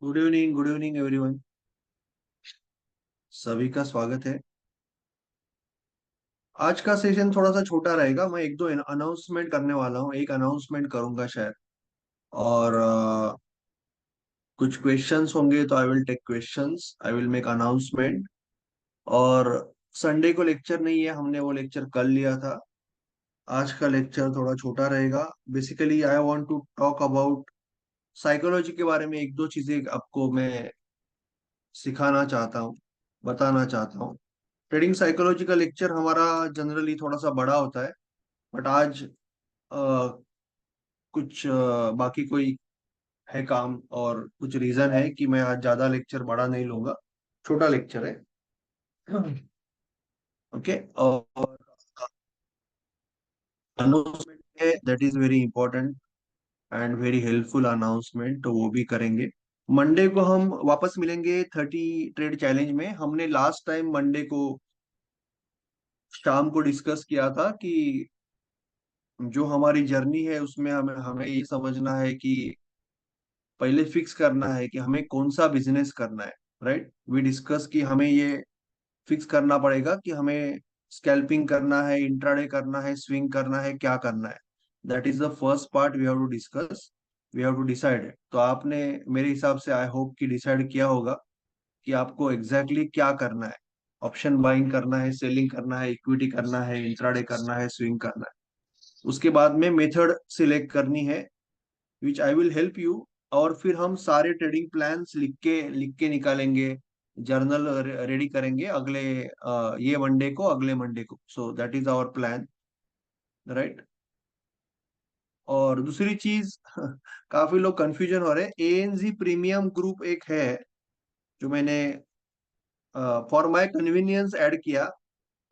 Good evening everyone. सभी का स्वागत है। आज का सेशन थोड़ा सा छोटा रहेगा। मैं एक दो अनाउंसमेंट करने वाला हूँ, एक अनाउंसमेंट करूंगा शायद। और कुछ क्वेश्चंस होंगे तो I will take questions, I will make announcement. और संडे को लेक्चर नहीं है, हमने वो लेक्चर कर लिया था। आज का लेक्चर थोड़ा छोटा रहेगा। Basically I want to talk about psychology के बारे में। एक दो चीजें आपको मैं सिखाना चाहता हूँ, बताना चाहता हूँ। ट्रेडिंग साइकोलॉजी का लेक्चर हमारा जनरली थोड़ा सा बड़ा होता है, बट आज कुछ बाकी कोई है काम और कुछ रीजन है कि मैं आज ज्यादा लेक्चर बड़ा नहीं लूंगा, छोटा लेक्चर है। ओके। और अनाउंसमेंट है, that is very important and very helpful announcement, तो वो भी करेंगे। मंडे को हम वापस मिलेंगे 30 ट्रेड चैलेंज में। हमने लास्ट टाइम मंडे को शाम को डिस्कस किया था कि जो हमारी जर्नी है उसमें हमें हमें ये समझना है कि पहले फिक्स करना है कि हमें कौन सा बिजनेस करना है। राइट, वी डिस्कस कि हमें ये फिक्स करना पड़ेगा कि हमें स्कैल्पिंग करना है, इंट्राडे करना है, स्विंग करना है, क्या करना है। That is the first part we have to discuss, we have to decide. तो आपने मेरे हिसाब से आई होप कि डिसाइड किया होगा कि आपको एग्जैक्टली exactly क्या करना है। ऑप्शन बाइंग करना है, सेलिंग करना है, इक्विटी करना है, इंट्राडे करना है, स्विंग करना है। उसके बाद में मेथड सिलेक्ट करनी है, विच आई विल हेल्प यू। और फिर हम सारे ट्रेडिंग प्लान्स लिख के निकालेंगे, जर्नल रेडी करेंगे अगले ये मंडे को, अगले मंडे को। So that is our plan, right. और दूसरी चीज काफी लोग कंफ्यूजन हो रहे हैं। एएनजी प्रीमियम ग्रुप एक है जो मैंने फॉर माय कन्वीनियंस ऐड किया,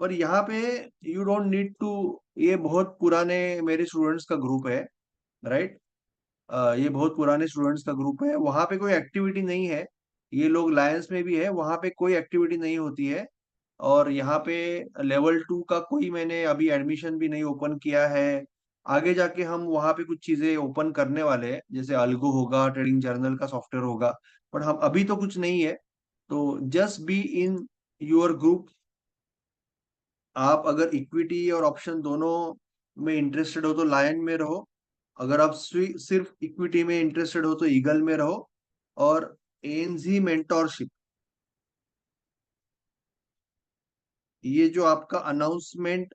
पर यहाँ पे यू डोंट नीड टू। ये बहुत पुराने मेरे स्टूडेंट्स का ग्रुप है, राइट। ये बहुत पुराने स्टूडेंट्स का ग्रुप है, वहां पे कोई एक्टिविटी नहीं है। ये लोग लायंस में भी है, वहां पे कोई एक्टिविटी नहीं होती है। और यहाँ पे लेवल 2 का कोई मैंने अभी एडमिशन भी नहीं ओपन किया है। आगे जाके हम वहाँ पे कुछ चीजें ओपन करने वाले हैं, जैसे अल्गो होगा, ट्रेडिंग जर्नल का सॉफ्टवेयर होगा। बट हम अभी तो कुछ नहीं है। तो just be in your group. आप अगर इक्विटी और ऑप्शन दोनों में इंटरेस्टेड हो तो लायन में रहो। अगर आप सिर्फ इक्विटी में इंटरेस्टेड हो तो ईगल में रहो। और एएनजी मेंटोरशिप, ये जो आपका अनाउंसमेंट,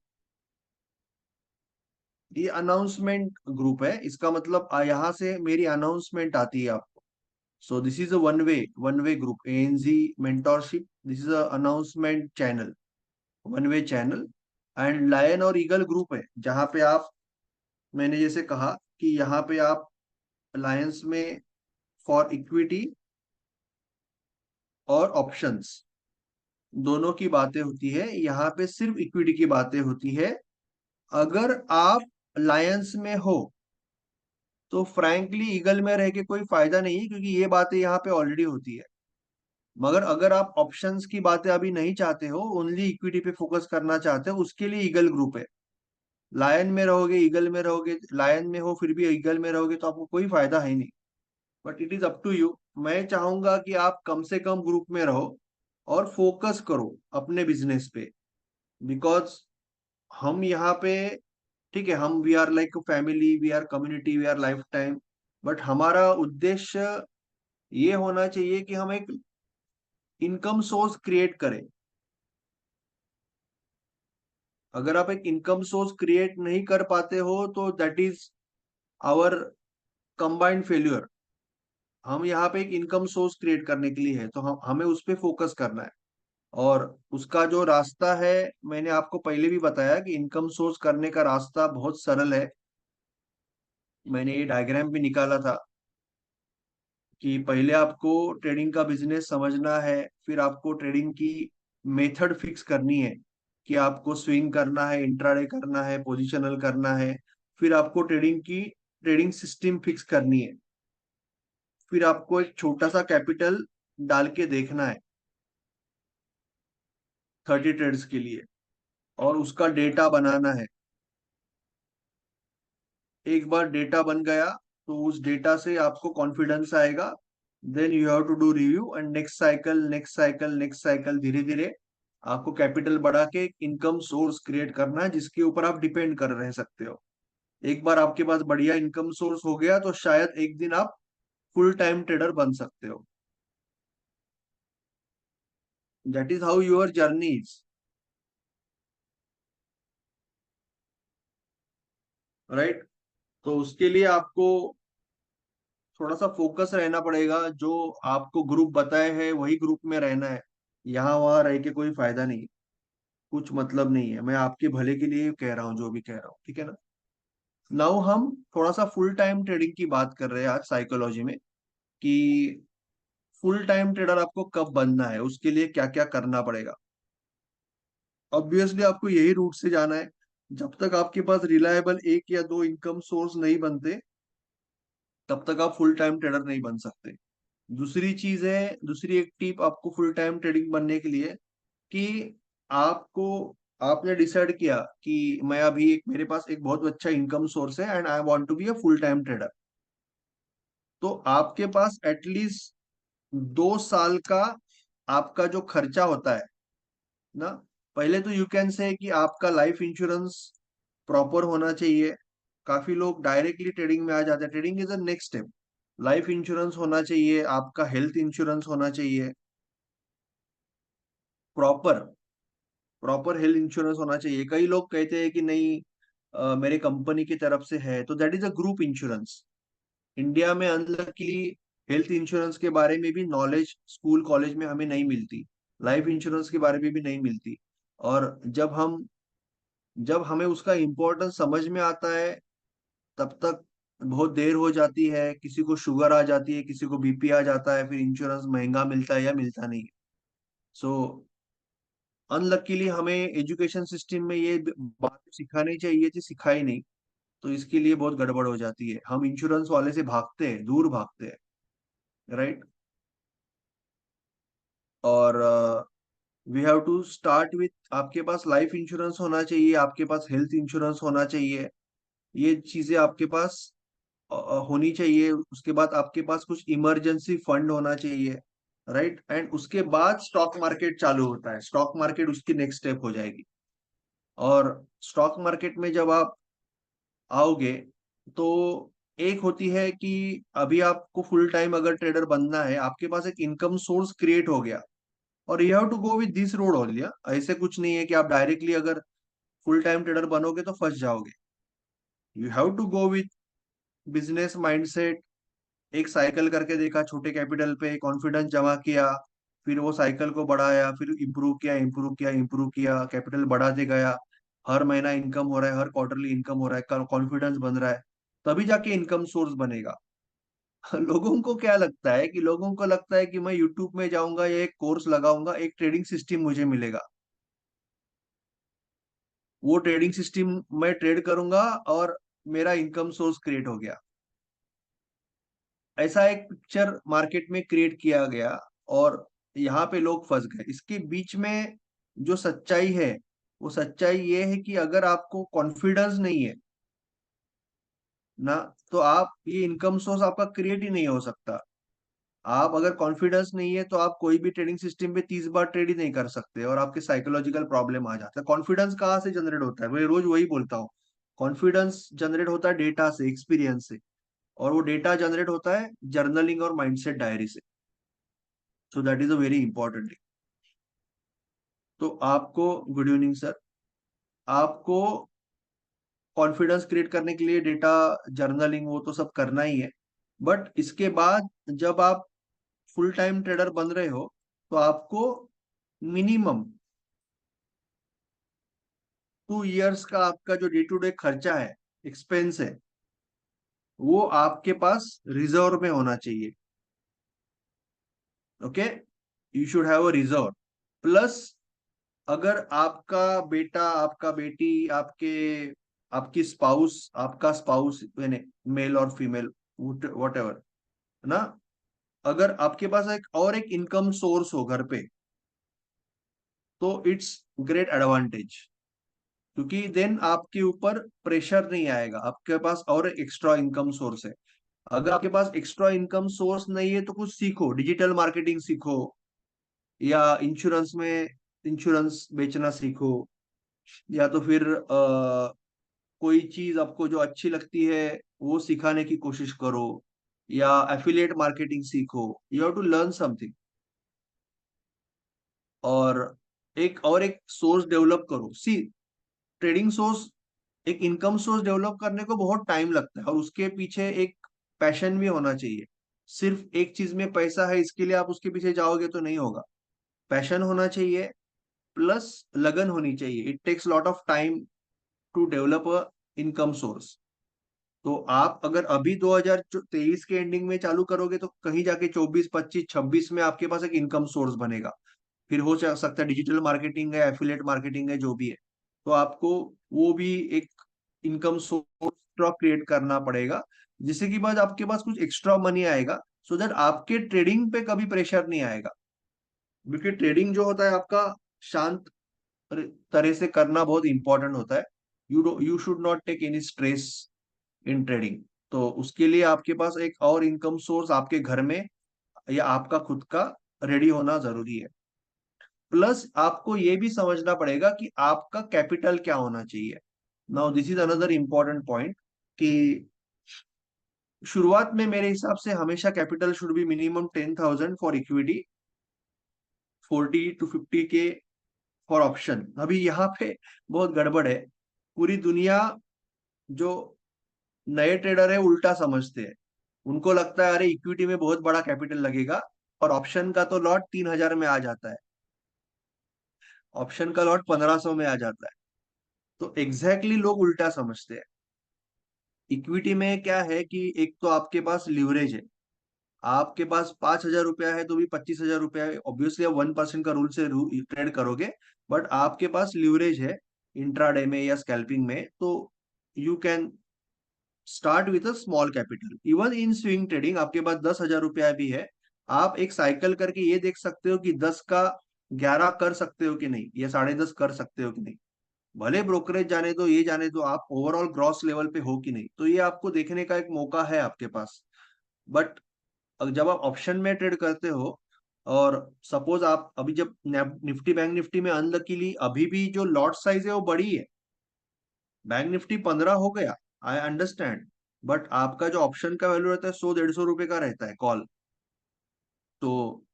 ये अनाउंसमेंट ग्रुप है। इसका मतलब यहाँ से मेरी अनाउंसमेंट आती है आपको। So this is a one way group, ANG mentorship, this is a announcement channel, one way channel. And lion और ईगल ग्रुप है जहाँ पे आप, मैंने जैसे कहा कि यहाँ पे आप लायंस में फॉर इक्विटी और ऑप्शंस दोनों की बातें होती है, यहाँ पे सिर्फ इक्विटी की बातें होती है। अगर आप लायंस में हो तो फ्रैंकली ईगल में रह के कोई फायदा नहीं है, क्योंकि ये बातें यहाँ पे ऑलरेडी होती है। मगर अगर आप ऑप्शंस की बातें अभी नहीं चाहते हो, ओनली इक्विटी पे फोकस करना चाहते हो, उसके लिए ईगल ग्रुप है। लायन में रहोगे, ईगल में रहोगे, लायन में हो फिर भी ईगल में रहोगे तो आपको कोई फायदा है नहीं। But it is up to you. मैं चाहूंगा कि आप कम से कम ग्रुप में रहो और फोकस करो अपने बिजनेस पे। बिकॉज हम यहाँ पे, ठीक है, हम we are like family, we are community, we are life time. But हमारा उद्देश्य ये होना चाहिए कि हम एक इनकम सोर्स क्रिएट करें। अगर आप एक इनकम सोर्स क्रिएट नहीं कर पाते हो तो that is our combined failure. हम यहाँ पे एक इनकम सोर्स क्रिएट करने के लिए है, तो हम हमें उस पे फोकस करना है। और उसका जो रास्ता है, मैंने आपको पहले भी बताया कि इनकम सोर्स करने का रास्ता बहुत सरल है। मैंने ये डायग्राम भी निकाला था कि पहले आपको ट्रेडिंग का बिजनेस समझना है, फिर आपको ट्रेडिंग की मेथड फिक्स करनी है कि आपको स्विंग करना है, इंट्राडे करना है, पोजिशनल करना है। फिर आपको ट्रेडिंग सिस्टम फिक्स करनी है। फिर आपको एक छोटा सा कैपिटल डाल के देखना है 30 ट्रेड्स के लिए, और उसका डेटा बनाना है। एक बार डेटा बन गया तो उस डेटा से आपको कॉन्फिडेंस आएगा then you have to do review and next cycle, next cycle, next cycle, धीरे धीरे आपको कैपिटल बढ़ा के एक इनकम सोर्स क्रिएट करना है जिसके ऊपर आप डिपेंड कर रह सकते हो। एक बार आपके पास बढ़िया इनकम सोर्स हो गया तो शायद एक दिन आप फुल टाइम ट्रेडर बन सकते हो। That is how your journey is, right. तो उसके लिए आपको थोड़ा सा फोकस रहना पड़ेगा। जो आपको ग्रुप बताए हैं वही ग्रुप में रहना है। यहाँ वहां रह के कोई फायदा नहीं, कुछ मतलब नहीं है। मैं आपके भले के लिए कह रहा हूँ जो भी कह रहा हूँ, ठीक है ना। नाउ हम थोड़ा सा फुल टाइम ट्रेडिंग की बात कर रहे हैं आज साइकोलॉजी में, कि फुल टाइम ट्रेडर आपको कब बनना है, उसके लिए क्या क्या करना पड़ेगा। ऑब्वियसली आपको यही रूट से जाना है। जब तक आपके पास रिलायबल एक या दो इनकम सोर्स नहीं बनते तब तक आप फुल टाइम ट्रेडर नहीं बन सकते। दूसरी चीज है, दूसरी एक टिप आपको फुल टाइम ट्रेडिंग बनने के लिए, कि आपको आपने डिसाइड किया कि मैं अभी एक मेरे पास एक बहुत अच्छा इनकम सोर्स है and I want to be a full time trader. तो आपके पास एटलीस्ट 2 साल का आपका जो खर्चा होता है ना, पहले तो यू कैन से कि आपका लाइफ इंश्योरेंस प्रॉपर होना चाहिए। काफी लोग डायरेक्टली ट्रेडिंग में आ जाते हैं, trading is a next step. Life insurance होना चाहिए, आपका हेल्थ इंश्योरेंस होना चाहिए, प्रॉपर प्रॉपर हेल्थ इंश्योरेंस होना चाहिए। कई लोग कहते हैं कि नहीं, मेरे कंपनी की तरफ से है, तो that is a group insurance. India में अनलकीली हेल्थ इंश्योरेंस के बारे में भी नॉलेज स्कूल कॉलेज में हमें नहीं मिलती, लाइफ इंश्योरेंस के बारे में भी नहीं मिलती। और जब हमें उसका इम्पोर्टेंस समझ में आता है तब तक बहुत देर हो जाती है। किसी को शुगर आ जाती है, किसी को बीपी आ जाता है, फिर इंश्योरेंस महंगा मिलता है या मिलता नहीं। सो अनलकीली हमें एजुकेशन सिस्टम में ये बात सिखानी चाहिए थी, सिखाई नहीं। तो इसके लिए बहुत गड़बड़ हो जाती है, हम इंश्योरेंस वाले से भागते हैं, दूर भागते हैं, राइट। और we have to start with, आपके पास लाइफ इंश्योरेंस होना चाहिए, आपके पास हेल्थ इंश्योरेंस होना चाहिए। ये चीजें आपके पास होनी चाहिए। उसके बाद आपके पास कुछ इमरजेंसी फंड होना चाहिए, राइट। एंड उसके बाद स्टॉक मार्केट चालू होता है, स्टॉक मार्केट उसकी नेक्स्ट स्टेप हो जाएगी। और स्टॉक मार्केट में जब आप आओगे तो एक होती है कि अभी आपको फुल टाइम अगर ट्रेडर बनना है, आपके पास एक इनकम सोर्स क्रिएट हो गया, और you have to go with this road only. ऐसे कुछ नहीं है कि आप डायरेक्टली अगर फुल टाइम ट्रेडर बनोगे तो फंस जाओगे। You have to go with business mindset. एक साइकिल करके देखा, छोटे कैपिटल पे कॉन्फिडेंस जमा किया, फिर वो साइकिल को बढ़ाया, फिर इम्प्रूव किया, इम्प्रूव किया, इम्प्रूव किया, कैपिटल बढ़ाते गया। हर महीना इनकम हो रहा है, हर क्वार्टरली इनकम हो रहा है, कॉन्फिडेंस बन रहा है, तभी जाके इनकम सोर्स बनेगा। लोगों को क्या लगता है, कि लोगों को लगता है कि मैं यूट्यूब में जाऊंगा या एक कोर्स लगाऊंगा, एक ट्रेडिंग सिस्टम मुझे मिलेगा, वो ट्रेडिंग सिस्टम मैं ट्रेड करूंगा और मेरा इनकम सोर्स क्रिएट हो गया। ऐसा एक पिक्चर मार्केट में क्रिएट किया गया, और यहाँ पे लोग फंस गए। इसके बीच में जो सच्चाई है, वो सच्चाई ये है कि अगर आपको कॉन्फिडेंस नहीं है ना, तो आप ये इनकम सोर्स आपका क्रिएट ही नहीं हो सकता। आप अगर कॉन्फिडेंस नहीं है तो आप कोई भी ट्रेडिंग सिस्टम पे 30 बार ट्रेड ही नहीं कर सकते, और आपके साइकोलॉजिकल प्रॉब्लम आ जाता है। कॉन्फिडेंस कहाँ से जनरेट होता है, मैं रोज वही बोलता हूँ। कॉन्फिडेंस जनरेट होता है डेटा से, एक्सपीरियंस से, और वो डेटा जनरेट होता है जर्नलिंग और माइंडसेट डायरी से। सो that is a very important. तो आपको, गुड इवनिंग सर, आपको कॉन्फिडेंस क्रिएट करने के लिए डेटा जर्नलिंग वो तो सब करना ही है। बट इसके बाद जब आप फुल टाइम ट्रेडर बन रहे हो तो आपको मिनिमम 2 इयर्स का आपका जो डे टू डे खर्चा है, एक्सपेंस है, वो आपके पास रिजर्व में होना चाहिए। Okay, you should have a reserve. Plus अगर आपका बेटा, आपका बेटी, आपकी स्पाउस, आपका स्पाउस यानी मेल और फीमेल, वट एवर, ना, अगर आपके पास एक इनकम सोर्स हो घर पे, तो इट्स ग्रेट एडवांटेज। क्योंकि देन आपके ऊपर प्रेशर नहीं आएगा, आपके पास और एक्स्ट्रा इनकम सोर्स है। अगर आपके पास एक्स्ट्रा इनकम सोर्स नहीं है तो कुछ सीखो, डिजिटल मार्केटिंग सीखो, या इंश्योरेंस बेचना सीखो, या तो फिर कोई चीज आपको जो अच्छी लगती है वो सिखाने की कोशिश करो, या एफिलिएट मार्केटिंग सीखो। You have to learn something. और एक सोर्स डेवलप करो। सी, ट्रेडिंग सोर्स, एक इनकम सोर्स डेवलप करने को बहुत टाइम लगता है, और उसके पीछे एक पैशन भी होना चाहिए। सिर्फ एक चीज में पैसा है इसके लिए आप उसके पीछे जाओगे तो नहीं होगा। पैशन होना चाहिए, प्लस लगन होनी चाहिए। It takes lot of time to develop a income source. तो आप अगर अभी 2023 के एंडिंग में चालू करोगे तो कहीं जाके 24, 25, 26 में आपके पास एक इनकम सोर्स बनेगा। फिर हो सकता है डिजिटल मार्केटिंग है, एफिलिएट मार्केटिंग है, जो भी है। तो आपको वो भी एक इनकम सोर्स क्रिएट करना पड़ेगा, जिससे कि बाद आपके पास कुछ एक्स्ट्रा मनी आएगा, सो दैट आपके ट्रेडिंग पे कभी प्रेशर नहीं आएगा। क्योंकि ट्रेडिंग जो होता है आपका शांत तरह से करना बहुत इंपॉर्टेंट होता है। You should not take any stress in trading. तो उसके लिए आपके पास एक और इनकम सोर्स आपके घर में या आपका खुद का रेडी होना जरूरी है। प्लस आपको ये भी समझना पड़ेगा कि आपका कैपिटल क्या होना चाहिए। Now this is another important point, कि शुरुआत में मेरे हिसाब से हमेशा capital should be minimum 10,000 for equity, 40 to 50 के फॉर ऑप्शन। अभी यहाँ पे बहुत गड़बड़ है। पूरी दुनिया जो नए ट्रेडर है उल्टा समझते हैं। उनको लगता है अरे इक्विटी में बहुत बड़ा कैपिटल लगेगा, और ऑप्शन का तो लॉट 3,000 में आ जाता है, ऑप्शन का लॉट 1,500 में आ जाता है। तो एग्जैक्टली लोग उल्टा समझते हैं। इक्विटी में क्या है कि एक तो आपके पास लिवरेज है। आपके पास 5,000 रुपया है तो भी 25,000 रुपया है, ऑब्वियसली आप 1% का रूल से ट्रेड करोगे। बट आपके पास लिवरेज है इंट्राडे में या स्कैल्पिंग में, तो you can start with a small capital. Even in swing trading आपके पास 10,000 रुपया भी है, आप एक साइकिल करके ये देख सकते हो कि 10 का 11 कर सकते हो कि नहीं, या 10.5 कर सकते हो कि नहीं। भले ब्रोकरेज जाने दो, ये जाने दो, आप ओवरऑल ग्रॉस लेवल पे हो कि नहीं, तो ये आपको देखने का एक मौका है आपके पास। बट जब आप ऑप्शन में ट्रेड करते हो, और सपोज आप अभी जब निफ्टी बैंक निफ्टी में अनलकीली अभी भी जो लॉट साइज है वो बड़ी है, बैंक निफ्टी 15 हो गया, आई अंडरस्टैंड। बट आपका जो ऑप्शन का वैल्यू रहता है 100-150 रुपए का रहता है कॉल। तो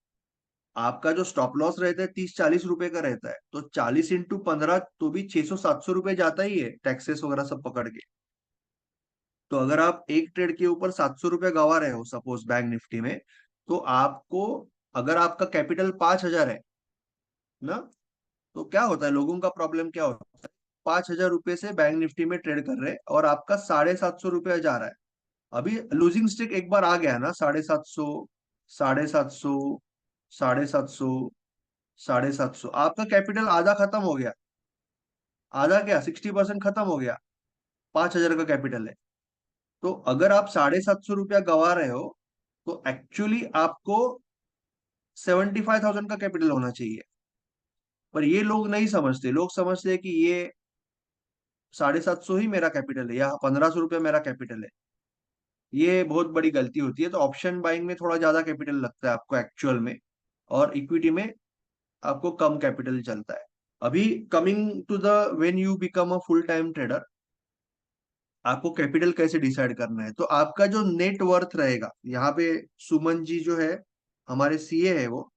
आपका जो स्टॉप लॉस रहता है 30-40 रुपए का रहता है, तो 40 into 15 तो भी 600-700 रुपए जाता ही है, टैक्सेस वगैरह सब पकड़ के। तो अगर आप एक ट्रेड के ऊपर 700 रुपये गंवा रहे हो सपोज बैंक निफ्टी में, तो आपको, अगर आपका कैपिटल 5,000 है ना, तो क्या होता है, लोगों का प्रॉब्लम क्या होता है, 5,000 रुपये से बैंक निफ्टी में ट्रेड कर रहे हैं और आपका 750 रुपया जा रहा है। अभी लूजिंग स्ट्रिक एक बार आ गया ना, 750, 750, 750, 750, आपका कैपिटल आधा खत्म हो गया। आधा क्या, 60% खत्म हो गया। 5,000 का कैपिटल है। तो अगर आप 750 रुपया गवा रहे हो, तो एक्चुअली आपको 75,000 का कैपिटल होना चाहिए। पर ये लोग नहीं समझते, लोग समझते हैं कि ये 750 ही मेरा कैपिटल है, या 1,500 रुपया मेरा कैपिटल है। ये बहुत बड़ी गलती होती है। तो ऑप्शन बाइंग में थोड़ा ज्यादा कैपिटल लगता है आपको एक्चुअल में, और इक्विटी में आपको कम कैपिटल चलता है। अभी coming to the, when you become a full time trader, आपको कैपिटल कैसे डिसाइड करना है। तो आपका जो नेट वर्थ रहेगा, यहाँ पे सुमन जी जो है हमारे सीए है वो,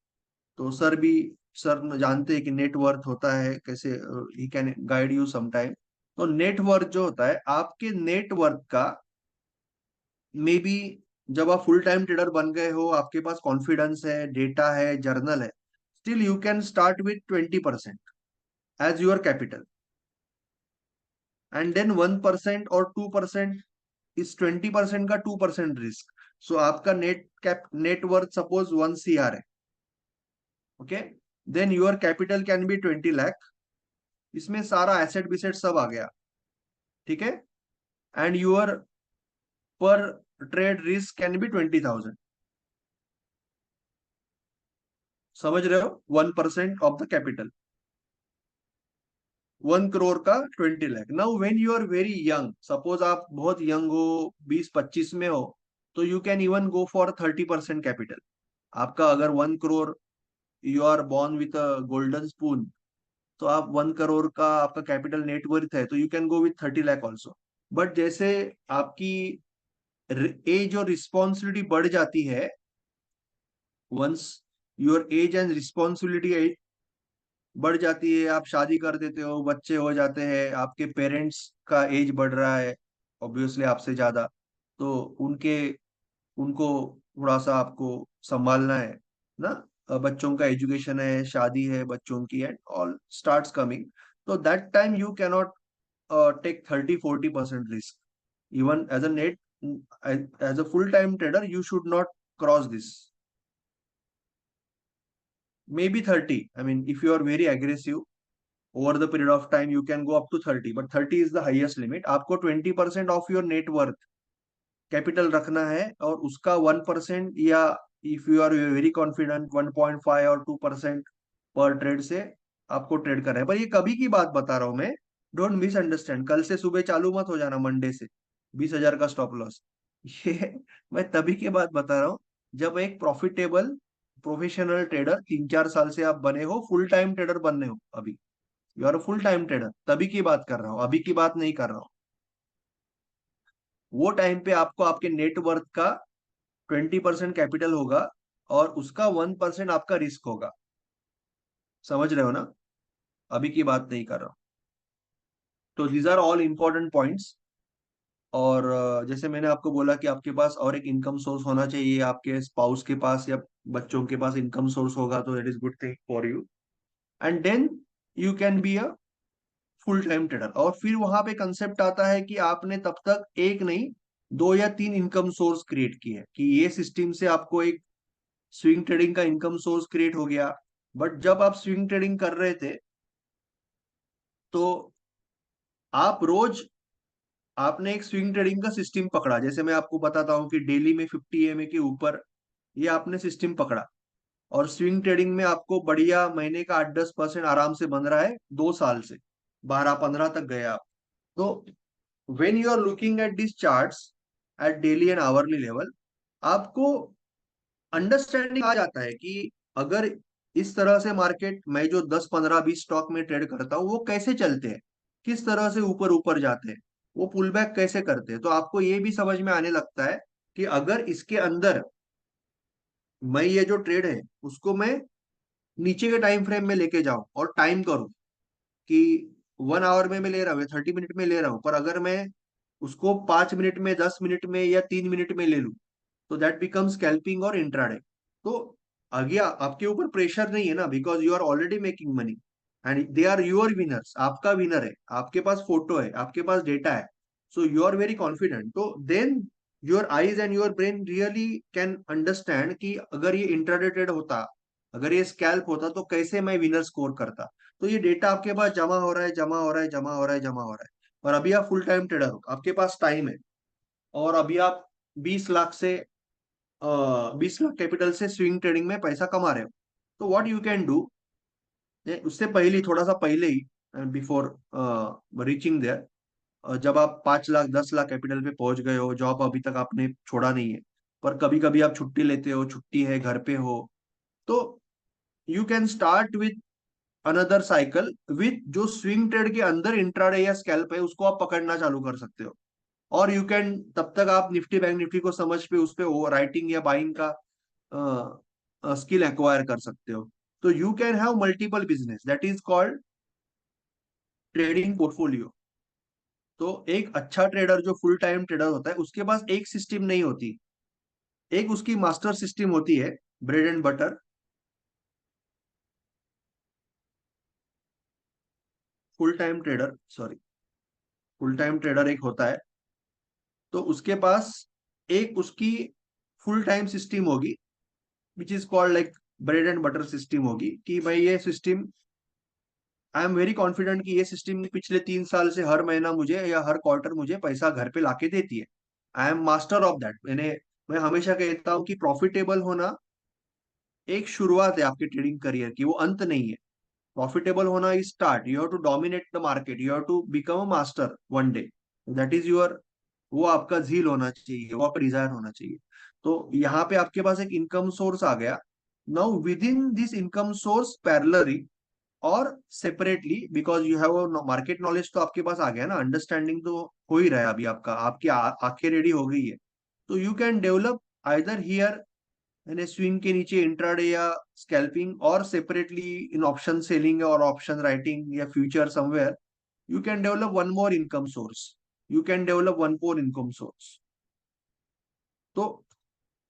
तो सर जानते हैं कि नेट वर्थ होता है कैसे, he can guide you some time. तो नेट वर्थ जो होता है, आपके नेट वर्थ का, मे बी जब आप फुल टाइम ट्रेडर बन गए हो, आपके पास कॉन्फिडेंस है, डेटा है, जर्नल है, still you can start with 20% as your capital, and then 1% और 2%, इस 20% का 2% रिस्क। सो आपका नेट वर्थ सपोज 1 CR है, okay, then your capital can be 20 lakh. इसमें सारा एसेट बिसेट सब आ गया, ठीक है। And your per trade risk can be 20,000। समझ रहे हो, 1% ऑफ द कैपिटल, 1 करोड़ का 20 lakh. Now when you are very young, suppose आप बहुत यंग हो, 20-25 में हो, तो you can even go for 30% capital. आपका अगर 1 crore, you are born with a golden spoon, तो आप 1 करोड़ का आपका कैपिटल नेटवर्थ है, तो you can go with 30 lakh also. But जैसे आपकी एज और रिस्पॉन्सिबिलिटी बढ़ जाती है, once your age and responsibility बढ़ जाती है, आप शादी कर देते हो, बच्चे हो जाते हैं, आपके पेरेंट्स का एज बढ़ रहा है ऑब्वियसली आपसे ज्यादा, तो उनके उनको थोड़ा सा आपको संभालना है ना। बच्चों का एजुकेशन है, शादी है बच्चों की, एंड ऑल स्टार्ट्स कमिंग। तो that time you cannot take 30-40% risk. Even as a net, as a full time trader you should not cross this. Maybe 30, I mean if you are very aggressive over the period of time you can go up to 30, but 30 is the highest limit। आपको 20% of your net worth capital रखना है, और उसका 1%, या if you are very confident 1.5 और 2% पर trade से आपको ट्रेड करना है। पर ये कभी की बात बता रहा हूं मैं, डोंट मिसअंडरस्टैंड। कल से सुबह चालू मत हो जाना मंडे से 20,000 का स्टॉप लॉस। ये मैं तभी की बात बता रहा हूँ जब एक प्रॉफिटेबल प्रोफेशनल ट्रेडर 3-4 साल से आप बने हो, फुल टाइम ट्रेडर बनने हो अभी, you are full time trader, तभी की बात कर रहा हूँ, अभी की बात नहीं कर रहा हूँ। वो टाइम पे आपको आपके नेटवर्थ का 20% कैपिटल होगा, और उसका 1% आपका रिस्क होगा। समझ रहे हो ना? अभी की बात नहीं कर रहा हूँ। तो these are all important points. और जैसे मैंने आपको बोला कि आपके पास और एक इनकम सोर्स होना चाहिए, आपके स्पाउस के पास या बच्चों के पास इनकम सोर्स होगा तो that is good thing for you, and then you can be a full time trader. और फिर वहां पे कंसेप्ट आता है कि आपने तब तक एक नहीं, 2 या 3 इनकम सोर्स क्रिएट किए हैं, कि ये सिस्टम से आपको एक स्विंग ट्रेडिंग का इनकम सोर्स क्रिएट हो गया। बट जब आप स्विंग ट्रेडिंग कर रहे थे, तो आप रोज आपने एक स्विंग ट्रेडिंग का सिस्टम पकड़ा। जैसे मैं आपको बताता हूँ कि डेली में 50 EMA के ऊपर ये आपने सिस्टम पकड़ा, और स्विंग ट्रेडिंग में आपको बढ़िया महीने का 8-10% आराम से बन रहा है, 2 साल से 12-15 तक गए आप। तो when you are looking at these charts at daily and hourly level, आपको अंडरस्टैंडिंग आ जाता है कि अगर इस तरह से मार्केट, मैं जो 10-15-20 स्टॉक में ट्रेड करता हूँ, वो कैसे चलते हैं, किस तरह से ऊपर ऊपर जाते हैं, वो पुल बैक कैसे करते हैं, तो आपको ये भी समझ में आने लगता है कि अगर इसके अंदर मैं ये जो ट्रेड है उसको मैं नीचे के टाइम फ्रेम में लेके जाऊं और टाइम करूं कि 1 आवर में मैं ले रहा हूँ, 30 मिनट में ले रहा हूँ, पर अगर मैं उसको 5 मिनट में, 10 मिनट में या 3 मिनट में ले लूं, तो दैट बिकम स्कैल्पिंग और इंट्राडे। तो आगे आपके ऊपर प्रेशर नहीं है ना, because you are already making money and they are your winners. आपका विनर है, आपके पास फोटो है, आपके पास डेटा है, so you are very confident. तो then your eyes and your brain really can understand कि अगर ये इंट्राडे ट्रेड होता, अगर ये स्कैल्प होता, तो कैसे मैं विनर स्कोर करता। तो ये डेटा आपके पास जमा हो रहा है, जमा हो रहा है, जमा हो रहा है, जमा हो रहा है। और अभी आप फुल टाइम ट्रेडर हो, आपके पास टाइम है, और अभी आप 20 लाख से 20 लाख कैपिटल से स्विंग ट्रेडिंग में पैसा कमा रहे हो। तो व्हाट यू कैन डू, उससे पहले ही, थोड़ा सा पहले ही, बिफोर रीचिंग देयर, जब आप 5 लाख 10 लाख कैपिटल पे पहुंच गए हो, जॉब अभी तक आपने छोड़ा नहीं है, पर कभी कभी आप छुट्टी लेते हो, छुट्टी है, घर पे हो, तो you can start with another cycle with जो स्विंग ट्रेड के अंदर इंट्राडे या स्कैल्प है, उसको आप पकड़ना चालू कर सकते हो। और यू कैन, तब तक आप निफ्टी बैंक निफ्टी को समझ पे उस पे राइटिंग या बाइंग का स्किल एक्वायर कर सकते हो। तो you can have multiple business, that is called trading portfolio. तो एक अच्छा ट्रेडर जो फुल टाइम ट्रेडर होता है, उसके पास एक सिस्टम नहीं होती, एक उसकी मास्टर सिस्टम होती है, bread and butter. Full time trader, sorry, full time trader एक होता है, तो उसके पास एक उसकी फुल टाइम सिस्टम होगी, which is called like bread and butter system होगी, कि भाई ये system, I am very confident कि ये सिस्टम पिछले 3 साल से हर महीना मुझे या हर क्वार्टर मुझे पैसा घर पे लाके देती है। I am master of that. मैं हमेशा कहता हूँ कि प्रॉफिटेबल होना एक शुरुआत है आपके ट्रेडिंग करियर की, वो अंत नहीं है। प्रॉफिटेबल होना is start, you have to dominate the market, you have to become a master one day, that is your वो आपका झील होना चाहिए, वो आपका डिजायर होना चाहिए। तो यहाँ पे आपके पास एक इनकम सोर्स आ गया। Now within this income source parallelly और separately, because you have market knowledge तो आपके पास आ गया ना, अंडरस्टैंडिंग तो हो ही रहा है अभी आपका, आपकी आंखें रेडी हो गई है। तो you can develop either here यानी स्विंग के नीचे इंट्राडे या स्कैल्पिंग, और सेपरेटली इन ऑप्शन सेलिंग और ऑप्शन राइटिंग या future somewhere you can develop one more income source, you can develop one more income source. तो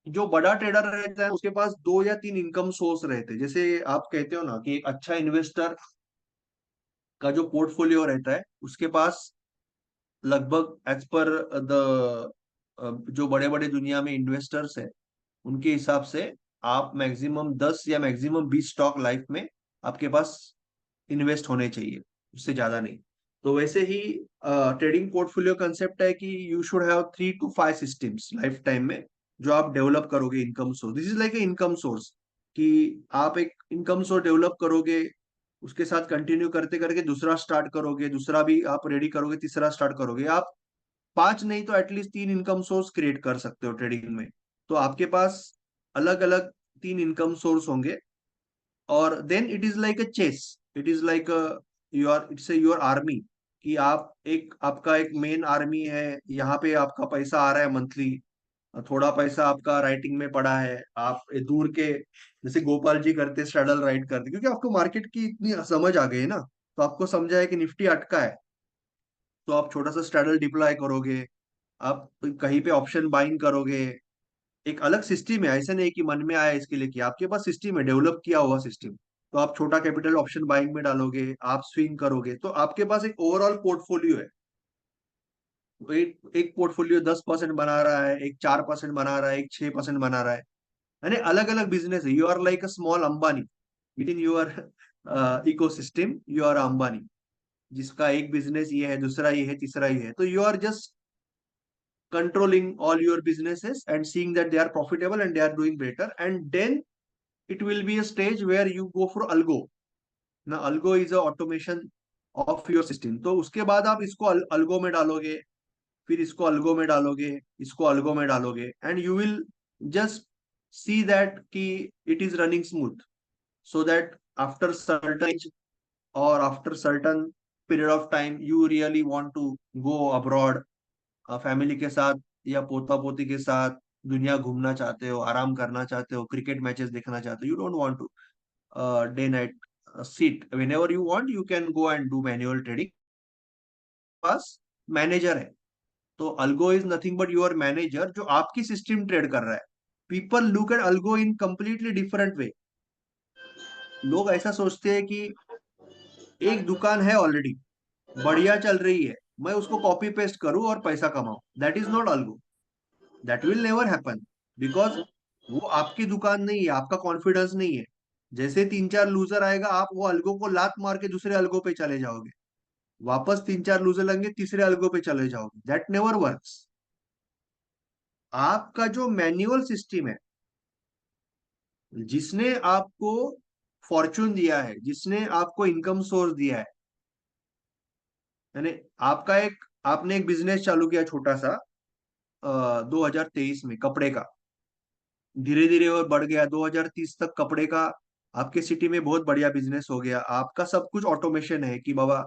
जो बड़ा ट्रेडर रहता है उसके पास 2 या 3 इनकम सोर्स रहते हैं। जैसे आप कहते हो ना कि एक अच्छा इन्वेस्टर का जो पोर्टफोलियो रहता है उसके पास लगभग एज पर द जो बड़े बड़े दुनिया में इन्वेस्टर्स है उनके हिसाब से आप मैक्सिमम 10 या मैक्सिमम 20 स्टॉक लाइफ में आपके पास इन्वेस्ट होने चाहिए, उससे ज्यादा नहीं। तो वैसे ही ट्रेडिंग पोर्टफोलियो कंसेप्ट है कि you should have 3 to 5 systems life time में जो आप डेवलप करोगे income source. This is like a income source कि आप एक इनकम सोर्स डेवलप करोगे, उसके साथ कंटिन्यू करते करके दूसरा स्टार्ट करोगे, दूसरा भी आप रेडी करोगे, तीसरा स्टार्ट करोगे, आप 5 नहीं तो एटलीस्ट 3 इनकम सोर्स क्रिएट कर सकते हो ट्रेडिंग में। तो आपके पास अलग अलग 3 इनकम सोर्स होंगे, और then it is like a chess, it is like your it's your army, कि आप एक आपका एक मेन आर्मी है, यहाँ पे आपका पैसा आ रहा है मंथली, थोड़ा पैसा आपका राइटिंग में पड़ा है, आप ये दूर के जैसे गोपाल जी करते स्ट्रैडल राइट करते, क्योंकि आपको मार्केट की इतनी समझ आ गई है ना, तो आपको समझा है कि निफ्टी अटका है, तो आप छोटा सा स्ट्रैडल डिप्लॉय करोगे, आप कहीं पे ऑप्शन बाइंग करोगे। एक अलग सिस्टम है, ऐसा नहीं कि मन में आया इसके लिए किया, आपके पास सिस्टम है, डेवलप किया हुआ सिस्टम। तो आप छोटा कैपिटल ऑप्शन बाइंग में डालोगे, आप स्विंग करोगे, तो आपके पास एक ओवरऑल पोर्टफोलियो है। एक एक पोर्टफोलियो 10% बना रहा है, एक 4% बना रहा है, एक 6% बना रहा है, यानी अलग अलग बिजनेस है। You are like a small Ambani within your ecosystem, you are Ambani, जिसका एक बिजनेस ये है, दूसरा ये है, तीसरा ये है। तो you are just controlling all your businesses and seeing that they are profitable and they are doing better, and then it will be a stage where you go for algo. ना algo is a automation of your system, तो उसके बाद आप इसको algo में डालोगे, फिर इसको algo में डालोगे, इसको algo में डालोगे, and you will just see that कि it is running smooth, so that after certain age or after certain period of time you really want to go abroad, family के साथ या पोता पोती के साथ दुनिया घूमना चाहते हो, आराम करना चाहते हो, क्रिकेट मैचेस देखना चाहते हो, you don't want to day night sit, whenever you want you can go and do manual trading. पास मैनेजर है, तो algo is nothing but your manager जो आपकी सिस्टम ट्रेड कर रहा है। People look at algo in completely different way. लोग ऐसा सोचते हैं कि एक दुकान है ऑलरेडी, बढ़िया चल रही है, मैं उसको कॉपी पेस्ट करूं और पैसा कमाऊं, that is not algo, that will never happen, because वो आपकी दुकान नहीं है, आपका कॉन्फिडेंस नहीं है। जैसे 3 4 लूजर आएगा, आप वो अलगो को लात मार के दूसरे अलगो पे चले जाओगे, वापस 3 4 लूजर लेंगे, तीसरे अलगो पे चले जाओगे, दैट नेवर वर्क्स। आपका जो मैन्युअल सिस्टम है, जिसने आपको फॉर्चून दिया है, जिसने आपको इनकम सोर्स दिया है, यानी आपका एक आपने एक बिजनेस चालू किया छोटा सा 2023 में कपड़े का, धीरे धीरे और बढ़ गया, 2030 तक कपड़े का आपके सिटी में बहुत बढ़िया बिजनेस हो गया, आपका सब कुछ ऑटोमेशन है कि बाबा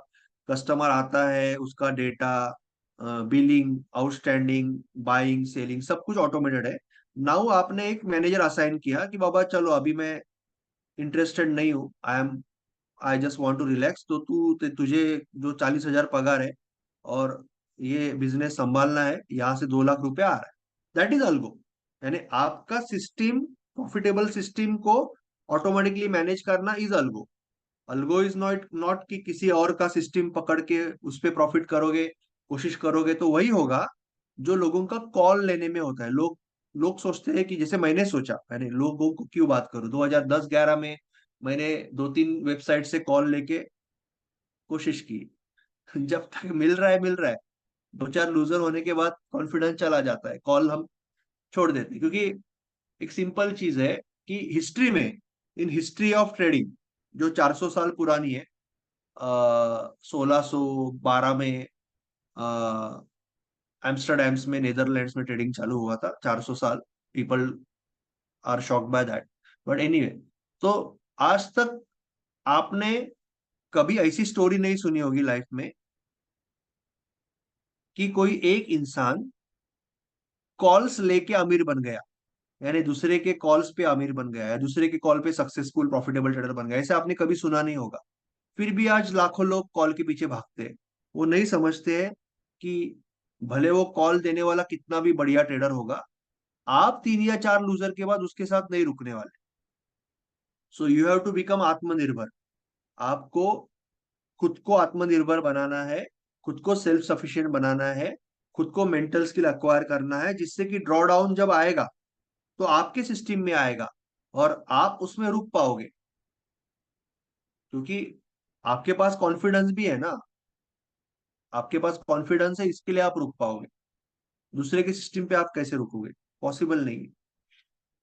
कस्टमर आता है, उसका data, billing, outstanding, buying, selling, सब कुछ ऑटोमेटेड है। नाउ आपने एक मैनेजर असाइन किया कि बाबा चलो अभी मैं इंटरेस्टेड नहीं हूँ, I just want to relax, तो तुझे जो 40,000 पगार है और ये बिजनेस संभालना है, यहाँ से 2 लाख रुपया आ रहा है, दैट इज अल्गो। यानी आपका सिस्टम, प्रॉफिटेबल सिस्टम को ऑटोमेटिकली मैनेज करना is algo. Algo is not not कि किसी और का सिस्टम पकड़ के उस पर प्रॉफिट करोगे, कोशिश करोगे तो वही होगा जो लोगों का कॉल लेने में होता है। लोग लोग सोचते हैं कि जैसे मैंने सोचा, मैंने लोगों को क्यों बात करूं, 2010-11 में मैंने 2 3 वेबसाइट से कॉल लेके कोशिश की, जब तक मिल रहा है मिल रहा है, 2 4 लूजर होने के बाद कॉन्फिडेंस चला जाता है, कॉल हम छोड़ देते हैं। क्योंकि एक सिंपल चीज है कि हिस्ट्री में, इन हिस्ट्री ऑफ ट्रेडिंग जो 400 साल पुरानी है, 1612 में एम्स्टरडेम्स में, नेदरलैंड्स में ट्रेडिंग चालू हुआ था 400 साल। People are shocked by that, but anyway. तो आज तक आपने कभी ऐसी स्टोरी नहीं सुनी होगी लाइफ में कि कोई एक इंसान कॉल्स लेके अमीर बन गया, यानी दूसरे के कॉल्स पे अमीर बन गया या दूसरे के कॉल पे सक्सेसफुल प्रॉफिटेबल ट्रेडर बन गया। ऐसा आपने कभी सुना नहीं होगा। फिर भी आज लाखों लोग कॉल के पीछे भागते हैं। वो नहीं समझते हैं कि भले वो कॉल देने वाला कितना भी बढ़िया ट्रेडर होगा, आप 3 या 4 लूजर के बाद उसके साथ नहीं रुकने वाले। So you have to become आत्मनिर्भर। आपको खुद को आत्मनिर्भर बनाना है, खुद को सेल्फ सफिशिएंट बनाना है, खुद को मेंटल स्किल एक्वायर करना है, जिससे कि ड्रॉ डाउन जब आएगा तो आपके सिस्टम में आएगा और आप उसमें रुक पाओगे, क्योंकि आपके पास कॉन्फिडेंस भी है ना। आपके पास कॉन्फिडेंस है, इसके लिए आप रुक पाओगे। दूसरे के सिस्टम पे आप कैसे रुकोगे? पॉसिबल नहीं है,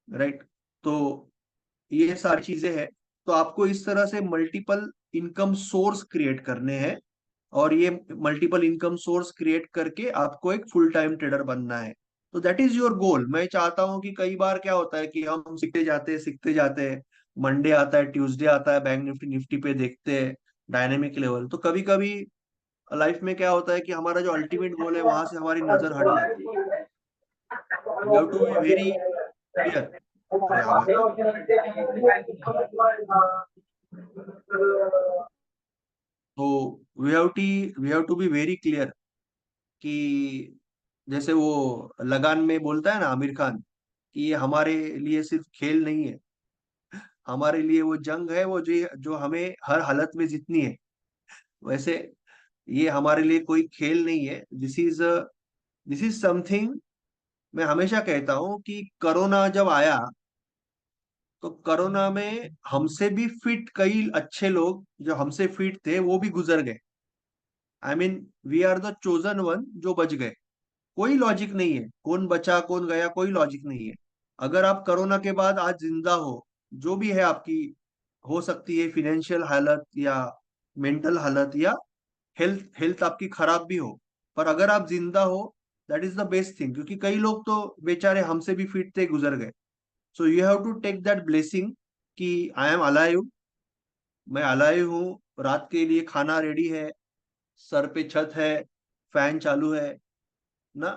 राइट? तो ये सारी चीजें हैं। तो आपको इस तरह से मल्टीपल इनकम सोर्स क्रिएट करने हैं, और ये मल्टीपल इनकम सोर्स क्रिएट करके आपको एक फुल टाइम ट्रेडर बनना है। तो दैट इज योर गोल। मैं चाहता हूं कि कई बार क्या होता है कि हम सीखते जाते हैं, मंडे आता है, ट्यूसडे आता है, बैंक निफ्टी निफ्टी पे देखते हैं डायनेमिक लेवल, तो कभी कभी लाइफ में क्या होता है कि हमारा जो अल्टीमेट गोल है वहां से हमारी नजर हट जाती है। You have to be very clear. अरे आवाज आ रही है। तो we have to be very clear कि जैसे वो लगान में बोलता है ना आमिर खान, कि ये हमारे लिए सिर्फ खेल नहीं है, हमारे लिए वो जंग है, वो जो जो हमें हर हालत में जीतनी है। वैसे ये हमारे लिए कोई खेल नहीं है। This is something. मैं हमेशा कहता हूं कि कोरोना जब आया, तो कोरोना में हमसे भी फिट कई अच्छे लोग जो हमसे फिट थे वो भी गुजर गए। I mean, we are the chosen one जो बच गए। कोई लॉजिक नहीं है कौन बचा कौन गया, कोई लॉजिक नहीं है। अगर आप कोरोना के बाद आज जिंदा हो, जो भी है आपकी, हो सकती है फिनेंशियल हालत या मेंटल हालत या हेल्थ हेल्थ आपकी खराब भी हो, पर अगर आप जिंदा हो, that is the best thing, क्योंकि कई लोग तो बेचारे हमसे भी फिट थे, गुजर गए। So you have to take that blessing कि आई एम अलाइव, मैं अलाइव हूँ, रात के लिए खाना रेडी है, सर पे छत है, फैन चालू है ना।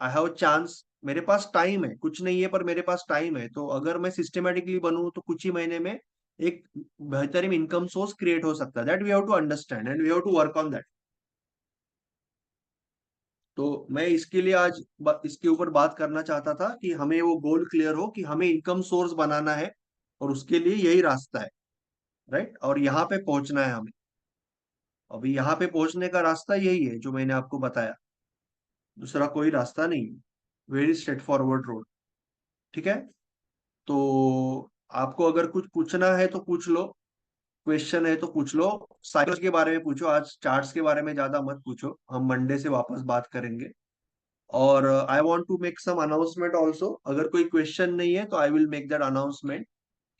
आई हैव चांस, मेरे पास टाइम है, कुछ नहीं है पर मेरे पास टाइम है। तो अगर मैं सिस्टमेटिकली बनूं तो कुछ ही महीने में एक बेहतरीन इनकम सोर्स क्रिएट हो सकता है। That we have to understand and we have to work on that. तो मैं इसके लिए आज इसके ऊपर बात करना चाहता था कि हमें वो गोल क्लियर हो कि हमें इनकम सोर्स बनाना है, और उसके लिए यही रास्ता है, राइट? और यहाँ पे पहुंचना है हमें। अभी यहाँ पे पहुंचने का रास्ता यही है जो मैंने आपको बताया, दूसरा कोई रास्ता नहीं। Very straight forward road. ठीक है? तो आपको अगर कुछ पूछना है तो पूछ लो, क्वेश्चन है तो पूछ लो। साइकोलॉजी के बारे में पूछो, आज चार्ट्स के बारे में ज्यादा मत पूछो, हम मंडे से वापस बात करेंगे। और I want to make some announcement also. अगर कोई क्वेश्चन नहीं है तो I will make that announcement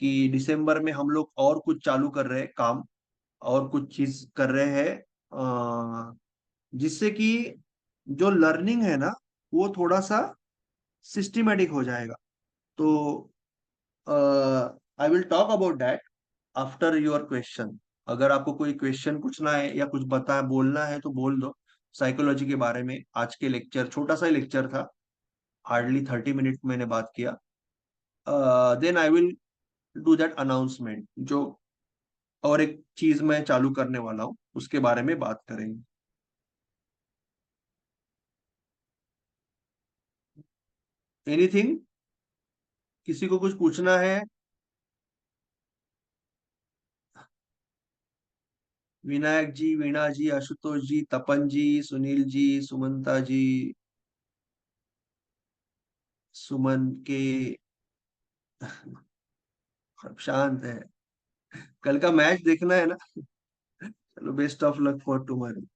कि दिसंबर में हम लोग और कुछ चालू कर रहे हैं काम, और कुछ चीज कर रहे हैं, जिससे कि जो लर्निंग है ना वो थोड़ा सा सिस्टमेटिक हो जाएगा। तो I will talk about that after your question. अगर आपको कोई क्वेश्चन पूछना है या कुछ बता बोलना है तो बोल दो साइकोलॉजी के बारे में। आज के लेक्चर छोटा सा ही लेक्चर था, हार्डली 30 मिनट मैंने बात किया। Then I will do that announcement, जो और एक चीज मैं चालू करने वाला हूँ उसके बारे में बात करेंगे। एनीथिंग? किसी को कुछ पूछना है? विनायक जी, वीणा जी, आशुतोष जी, तपन जी, सुनील जी, सुमंता जी, सुमन के, सब शांत है। कल का मैच देखना है ना? चलो, best of luck for tomorrow.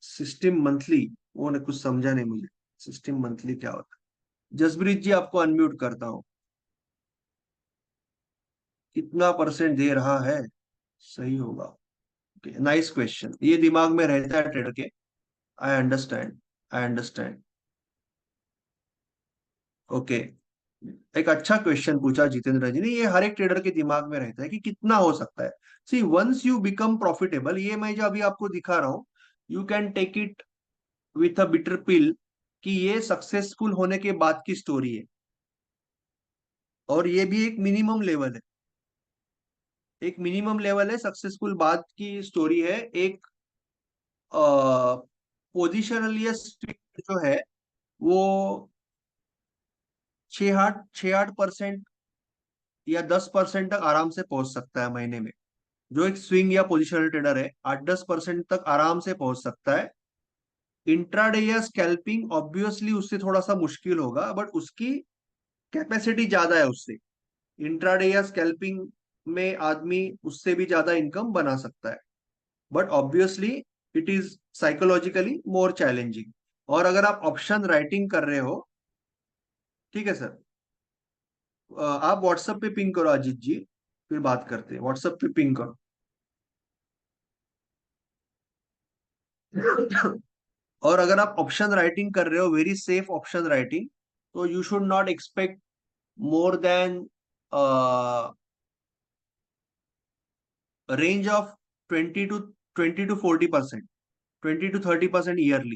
System monthly? वो ने कुछ समझा नहीं मुझे। सिस्टम मंथली क्या होता है? जसप्रीत जी, आपको अनम्यूट करता हूँ। कितना परसेंट दे रहा है? सही होगा। नाइस क्वेश्चन, ये दिमाग में रहता है ट्रेडर के। I understand, I understand. Okay, एक अच्छा क्वेश्चन पूछा जितेंद्र जी ने। ये हर एक ट्रेडर के दिमाग में रहता है कि कितना हो सकता है। See, once you become profitable, ये मैं जो अभी आपको दिखा रहा हूं, you can take it with a bitter pill, कि ये सक्सेसफुल होने के बाद की स्टोरी है। और ये भी एक मिनिमम लेवल है, एक मिनिमम लेवल है, सक्सेसफुल बाद की स्टोरी है। एक पोजिशनल जो है वो 6-8% या 10% तक आराम से पहुंच सकता है महीने में। जो एक स्विंग या पोजिशनल ट्रेडर है, 8-10% तक आराम से पहुंच सकता है। इंट्राडे या स्कैल्पिंग ऑब्वियसली उससे थोड़ा सा मुश्किल होगा, बट उसकी कैपेसिटी ज्यादा है उससे। इंट्राडे या स्कैल्पिंग में आदमी उससे भी ज्यादा इनकम बना सकता है, but obviously it is psychologically more challenging. और अगर आप ऑप्शन राइटिंग कर रहे हो, ठीक है सर, आप व्हाट्सएप पे पिंग करो अजीत जी, फिर बात करते हैं। व्हाट्सएप पे पिंग करो। और अगर आप ऑप्शन राइटिंग कर रहे हो, वेरी सेफ ऑप्शन राइटिंग, तो you should not expect more than range of 20 to 40%, 20 to 30% yearly,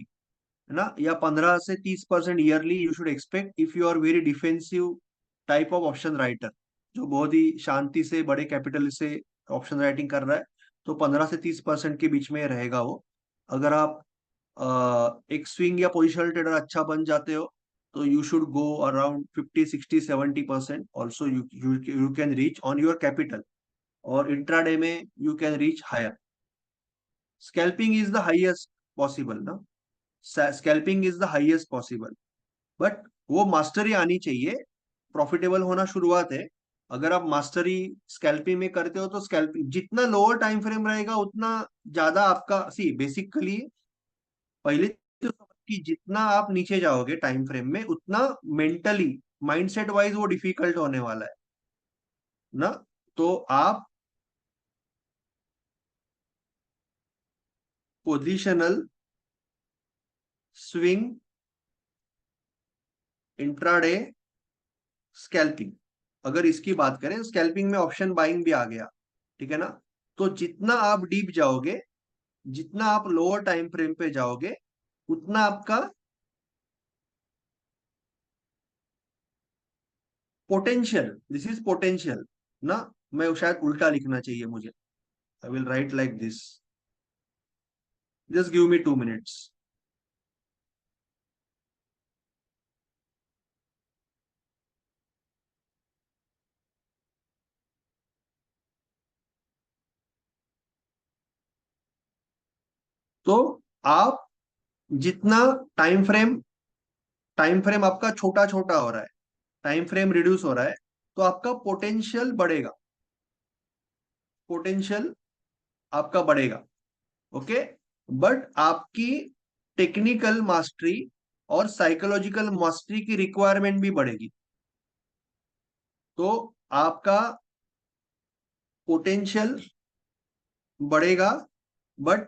है ना, या 15 से 30% yearly you should expect if you are very defensive type of option writer, जो बहुत ही शांति से बड़े कैपिटल से ऑप्शन राइटिंग कर रहा है। तो 15 से 30% के बीच में रहेगा वो। अगर आप एक स्विंग या पोजिशनल ट्रेडर अच्छा बन जाते हो, तो you should go around 50, 60, 70%। Also you you can reach on your capital, और इंट्राडे में you can reach higher. Scalping is the highest possible ना, scalping is the highest possible, but वो मास्टरी आनी चाहिए। प्रॉफिटेबल होना शुरुआत है। अगर आप मास्टरी स्कैल्पिंग में करते हो, तो स्कैल्पिंग जितना लोअर टाइम फ्रेम रहेगा उतना ज्यादा आपका, सी बेसिकली पहले तो कि जितना आप नीचे जाओगे टाइम फ्रेम में, उतना मेंटली, माइंडसेट वाइज वो डिफिकल्ट होने वाला है ना। तो आप पोजिशनल, स्विंग, इंट्राडे, स्कैल्पिंग, अगर इसकी बात करें, स्कैल्पिंग में ऑप्शन बाइंग भी आ गया, ठीक है ना। तो जितना आप डीप जाओगे, जितना आप लोअर टाइम फ्रेम पे जाओगे, उतना आपका पोटेंशियल, दिस इज पोटेंशियल ना। मैं शायद उल्टा लिखना चाहिए मुझे। I will write like this, just give me 2 minutes. तो आप जितना टाइम फ्रेम टाइम फ्रेम आपका छोटा छोटा हो रहा है, टाइम फ्रेम रिड्यूस हो रहा है, तो आपका पोटेंशियल बढ़ेगा, पोटेंशियल आपका बढ़ेगा। ओके, बट आपकी टेक्निकल मास्टरी और साइकोलॉजिकल मास्टरी की रिक्वायरमेंट भी बढ़ेगी। तो आपका पोटेंशियल बढ़ेगा, बट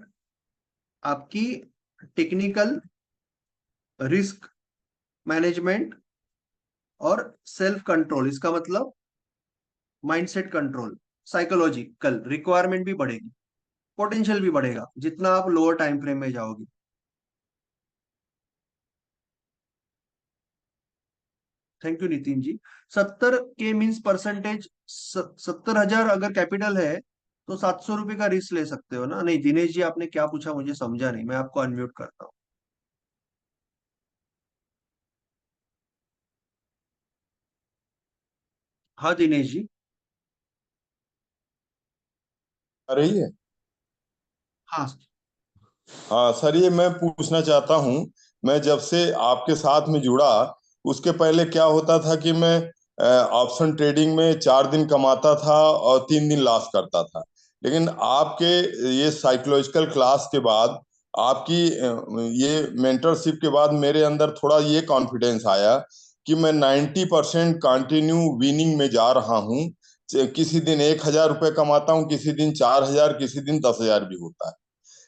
आपकी टेक्निकल, रिस्क मैनेजमेंट और सेल्फ कंट्रोल, इसका मतलब माइंडसेट कंट्रोल, साइकोलॉजिकल रिक्वायरमेंट भी बढ़ेगी, पोटेंशियल भी बढ़ेगा जितना आप लोअर टाइम फ्रेम में जाओगे। Thank you Nitin ji. 70K means percentage, 70,000 अगर कैपिटल है, तो 700 रुपये का रिस्क ले सकते हो ना। नहीं दिनेश जी, आपने क्या पूछा मुझे समझा नहीं, मैं आपको अनम्यूट करता हूँ। हाँ दिनेश जी। आ रही है। हाँ। हाँ सर, ये मैं पूछना चाहता हूँ। मैं जब से आपके साथ में जुड़ा, उसके पहले क्या होता था कि मैं ऑप्शन ट्रेडिंग में 4 दिन कमाता था और 3 दिन लॉस करता था। लेकिन आपके ये साइकोलॉजिकल क्लास के बाद, आपकी ये मेंटरशिप के बाद मेरे अंदर थोड़ा ये कॉन्फिडेंस आया कि मैं 90% कंटिन्यू विनिंग में जा रहा हूँ। किसी दिन 1,000 रुपये कमाता हूँ, किसी दिन 4,000, किसी दिन 10,000 भी होता है।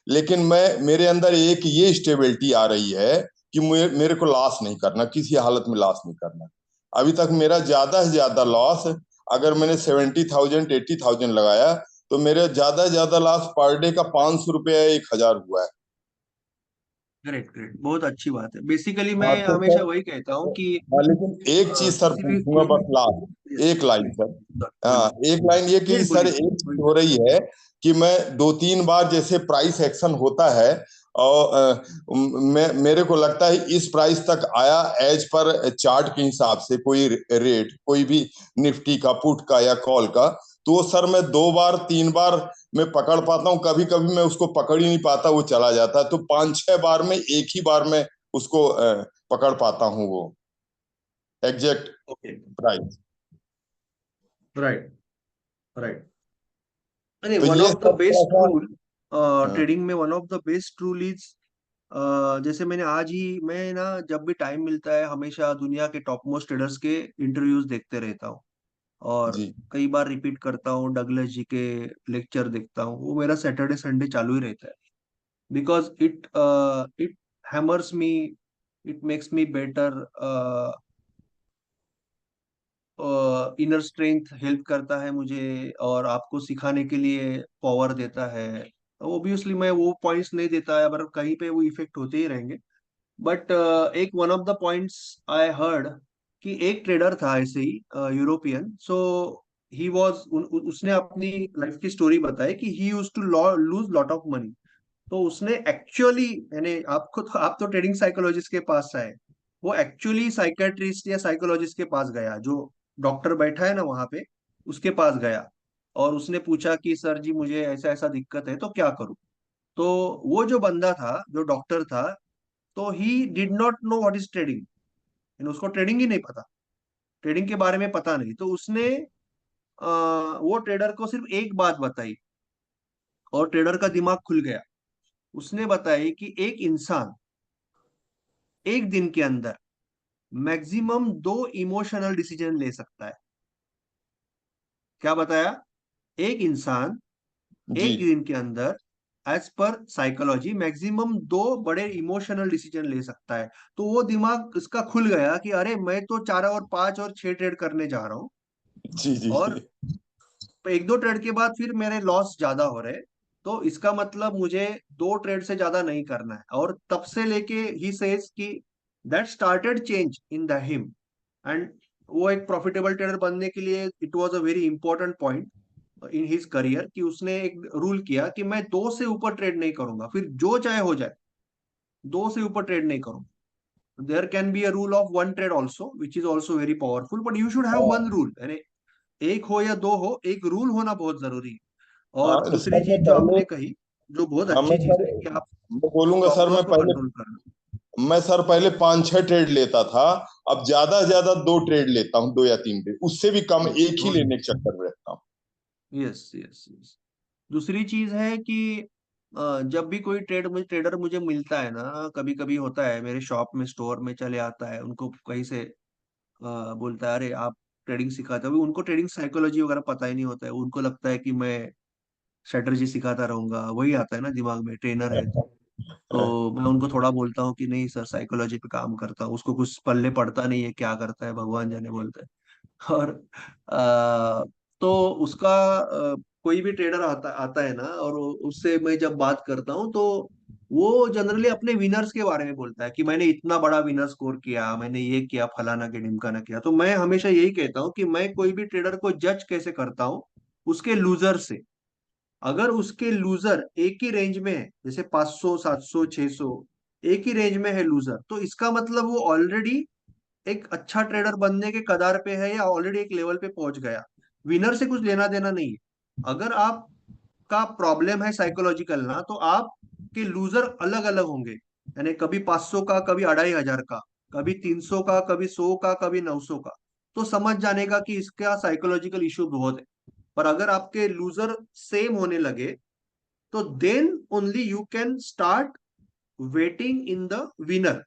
लेकिन मैं मेरे अंदर एक ये स्टेबिलिटी आ रही है कि मेरे को लॉस नहीं करना, किसी हालत में लॉस नहीं करना। अभी तक मेरा ज्यादा से ज्यादा लॉस, अगर मैंने 70,000 80,000 लगाया, तो मेरे ज्यादा से ज्यादा लॉस पर डे का 500 रुपये 1,000 हुआ है। ग्रेट ग्रेट, बहुत अच्छी बात है। बेसिकली मैं हाँ तो हमेशा सर, वही कहता हूँ कि हाँ, लेकिन एक चीज सर किसी भी पूछूंगा कोई बस लास्ट, Yes, एक लाइन please, सर। हाँ, बोलिए एक लाइन ये कि नहीं सर, बोलिए एक चीज बोलिए। हो रही है कि मैं 2-3 बार जैसे प्राइस एक्शन होता है, और मेरे को लगता है इस प्राइस तक आया एज पर चार्ट के हिसाब से, कोई रेट कोई भी निफ्टी का, पुट का या कॉल का, तो सर मैं 2 बार 3 बार मैं पकड़ पाता हूँ। कभी कभी मैं उसको पकड़ ही नहीं पाता, वो चला जाता है। तो 5-6 बार में एक ही बार में उसको पकड़ पाता हूँ, वो exact okay, price. Right right. अरे तो वन ये ऑफ द सब थोड़ा बेस्ट सा। रूल हाँ, ट्रेडिंग में, one of the best rule is, जैसे मैंने आज ही, मैं ना जब भी टाइम मिलता है हमेशा दुनिया के टॉप मोस्ट ट्रेडर्स के इंटरव्यूज देखते रहता हूँ, और जी कई बार रिपीट करता हूँ, डगलस जी के लेक्चर देखता हूँ। वो मेरा सैटरडे संडे चालू ही रहता है, because it hammers me, it makes me better, inner strength help करता है मुझे, और आपको सिखाने के लिए पावर देता है। ओबियसली मैं वो पॉइंट्स नहीं देता है, पर कहीं पे वो इफेक्ट होते ही रहेंगे। बट एक one of the points I heard कि एक ट्रेडर था ऐसे ही, यूरोपियन। सो ही वाज, उसने अपनी लाइफ की स्टोरी बताई कि he used to lose lot of money. तो उसने एक्चुअली, यानी आपको तो, आप तो ट्रेडिंग साइकोलॉजिस्ट के पास आए, वो एक्चुअली साइकेट्रिस्ट या साइकोलॉजिस्ट के पास गया, जो डॉक्टर बैठा है ना वहां पे, उसके पास गया, और उसने पूछा कि सर जी मुझे ऐसा ऐसा दिक्कत है तो क्या करूं। तो वो जो बंदा था, जो डॉक्टर था, तो he did not know what is trading, उसको ट्रेडिंग ही नहीं पता, ट्रेडिंग के बारे में पता नहीं। तो उसने वो ट्रेडर को सिर्फ एक बात बताई, और ट्रेडर का दिमाग खुल गया। उसने बताई कि एक इंसान एक दिन के अंदर मैक्सिमम 2 इमोशनल डिसीजन ले सकता है। क्या बताया? एक इंसान जी एक दिन के अंदर, एज पर साइकोलॉजी, मैक्सिमम 2 बड़े इमोशनल डिसीजन ले सकता है। तो वो दिमाग इसका खुल गया कि अरे मैं तो 4 और 5 और 6 ट्रेड करने जा रहा हूँ, जी जी और 1-2 ट्रेड के बाद फिर मेरे लॉस ज्यादा हो रहे, तो इसका मतलब मुझे 2 ट्रेड से ज्यादा नहीं करना है। और तब से लेके ही सेज कि that started change in the him, and वो एक प्रॉफिटेबल ट्रेडर बनने के लिए it was a very important point in his career, कि उसने एक रूल किया कि मैं 2 से ऊपर ट्रेड नहीं करूंगा, फिर जो चाहे हो जाए, 2 से ऊपर ट्रेड नहीं करूंगा। There can be a rule of 1 trade also, which is also very powerful, but you should have one हाँ रूल, यानी एक हो या 2 हो, एक रूल होना बहुत जरूरी है। और हाँ दूसरी सर, मैं चीज जो पहले, आपने कही, जो बहुत हाँ मैं अच्छी चीज सर, है, कि आप मैं बोलूंगा स्टॉप सर, लॉस को कंट्रोल करना। मैं सर पहले 5-6 ट्रेड लेता था। अब ज्यादा से ज्यादा 2 ट्रेड लेता हूँ, 2 या 3 ट्रेड, उससे भी कम यस, एक ही बहुत लेने के अच्छी। चक्कर में रहता हूँ। Yes yes yes. दूसरी चीज है कि जब भी कोई ट्रेडर मुझे मिलता है ना, कभी कभी होता है मेरे शॉप में, स्टोर में चले आता है, उनको कहीं से बोलता है अरे आप ट्रेडिंग सिखाते हो, अभी उनको ट्रेडिंग साइकोलॉजी वगैरह पता ही नहीं होता है, उनको लगता है कि मैं स्ट्रेटजी सिखाता रहूंगा, वही आता है ना दिमाग में, ट्रेनर है तो। तो मैं उनको थोड़ा बोलता हूँ कि नहीं सर, साइकोलॉजी पे काम करता हूँ, उसको कुछ पल्ले पड़ता नहीं है, क्या करता है भगवान जाने, बोलते हैं। और तो उसका कोई भी ट्रेडर आता आता है ना, और उससे मैं जब बात करता हूँ, तो वो जनरली अपने विनर्स के बारे में बोलता है कि मैंने इतना बड़ा विनर स्कोर किया, मैंने ये किया, फलाना के ढिमकाना किया। तो मैं हमेशा यही कहता हूँ कि मैं कोई भी ट्रेडर को जज कैसे करता हूँ, उसके लूजर से। अगर उसके लूजर एक ही रेंज में है, जैसे 500 700 600, एक ही रेंज में है लूजर, तो इसका मतलब वो ऑलरेडी एक अच्छा ट्रेडर बनने के कगार पे है, या ऑलरेडी एक लेवल पे पहुंच गया। विनर से कुछ लेना देना नहीं है। अगर आपका प्रॉब्लम है साइकोलॉजिकल ना, तो आपके लूजर अलग अलग होंगे, यानी कभी 500 का, कभी 2,500 का, कभी 300 का, कभी 100 का, कभी 900 का। तो समझ जाने का कि इसका साइकोलॉजिकल इशू बहुत है। पर अगर आपके लूजर सेम होने लगे, तो then only you can start waiting in the winner.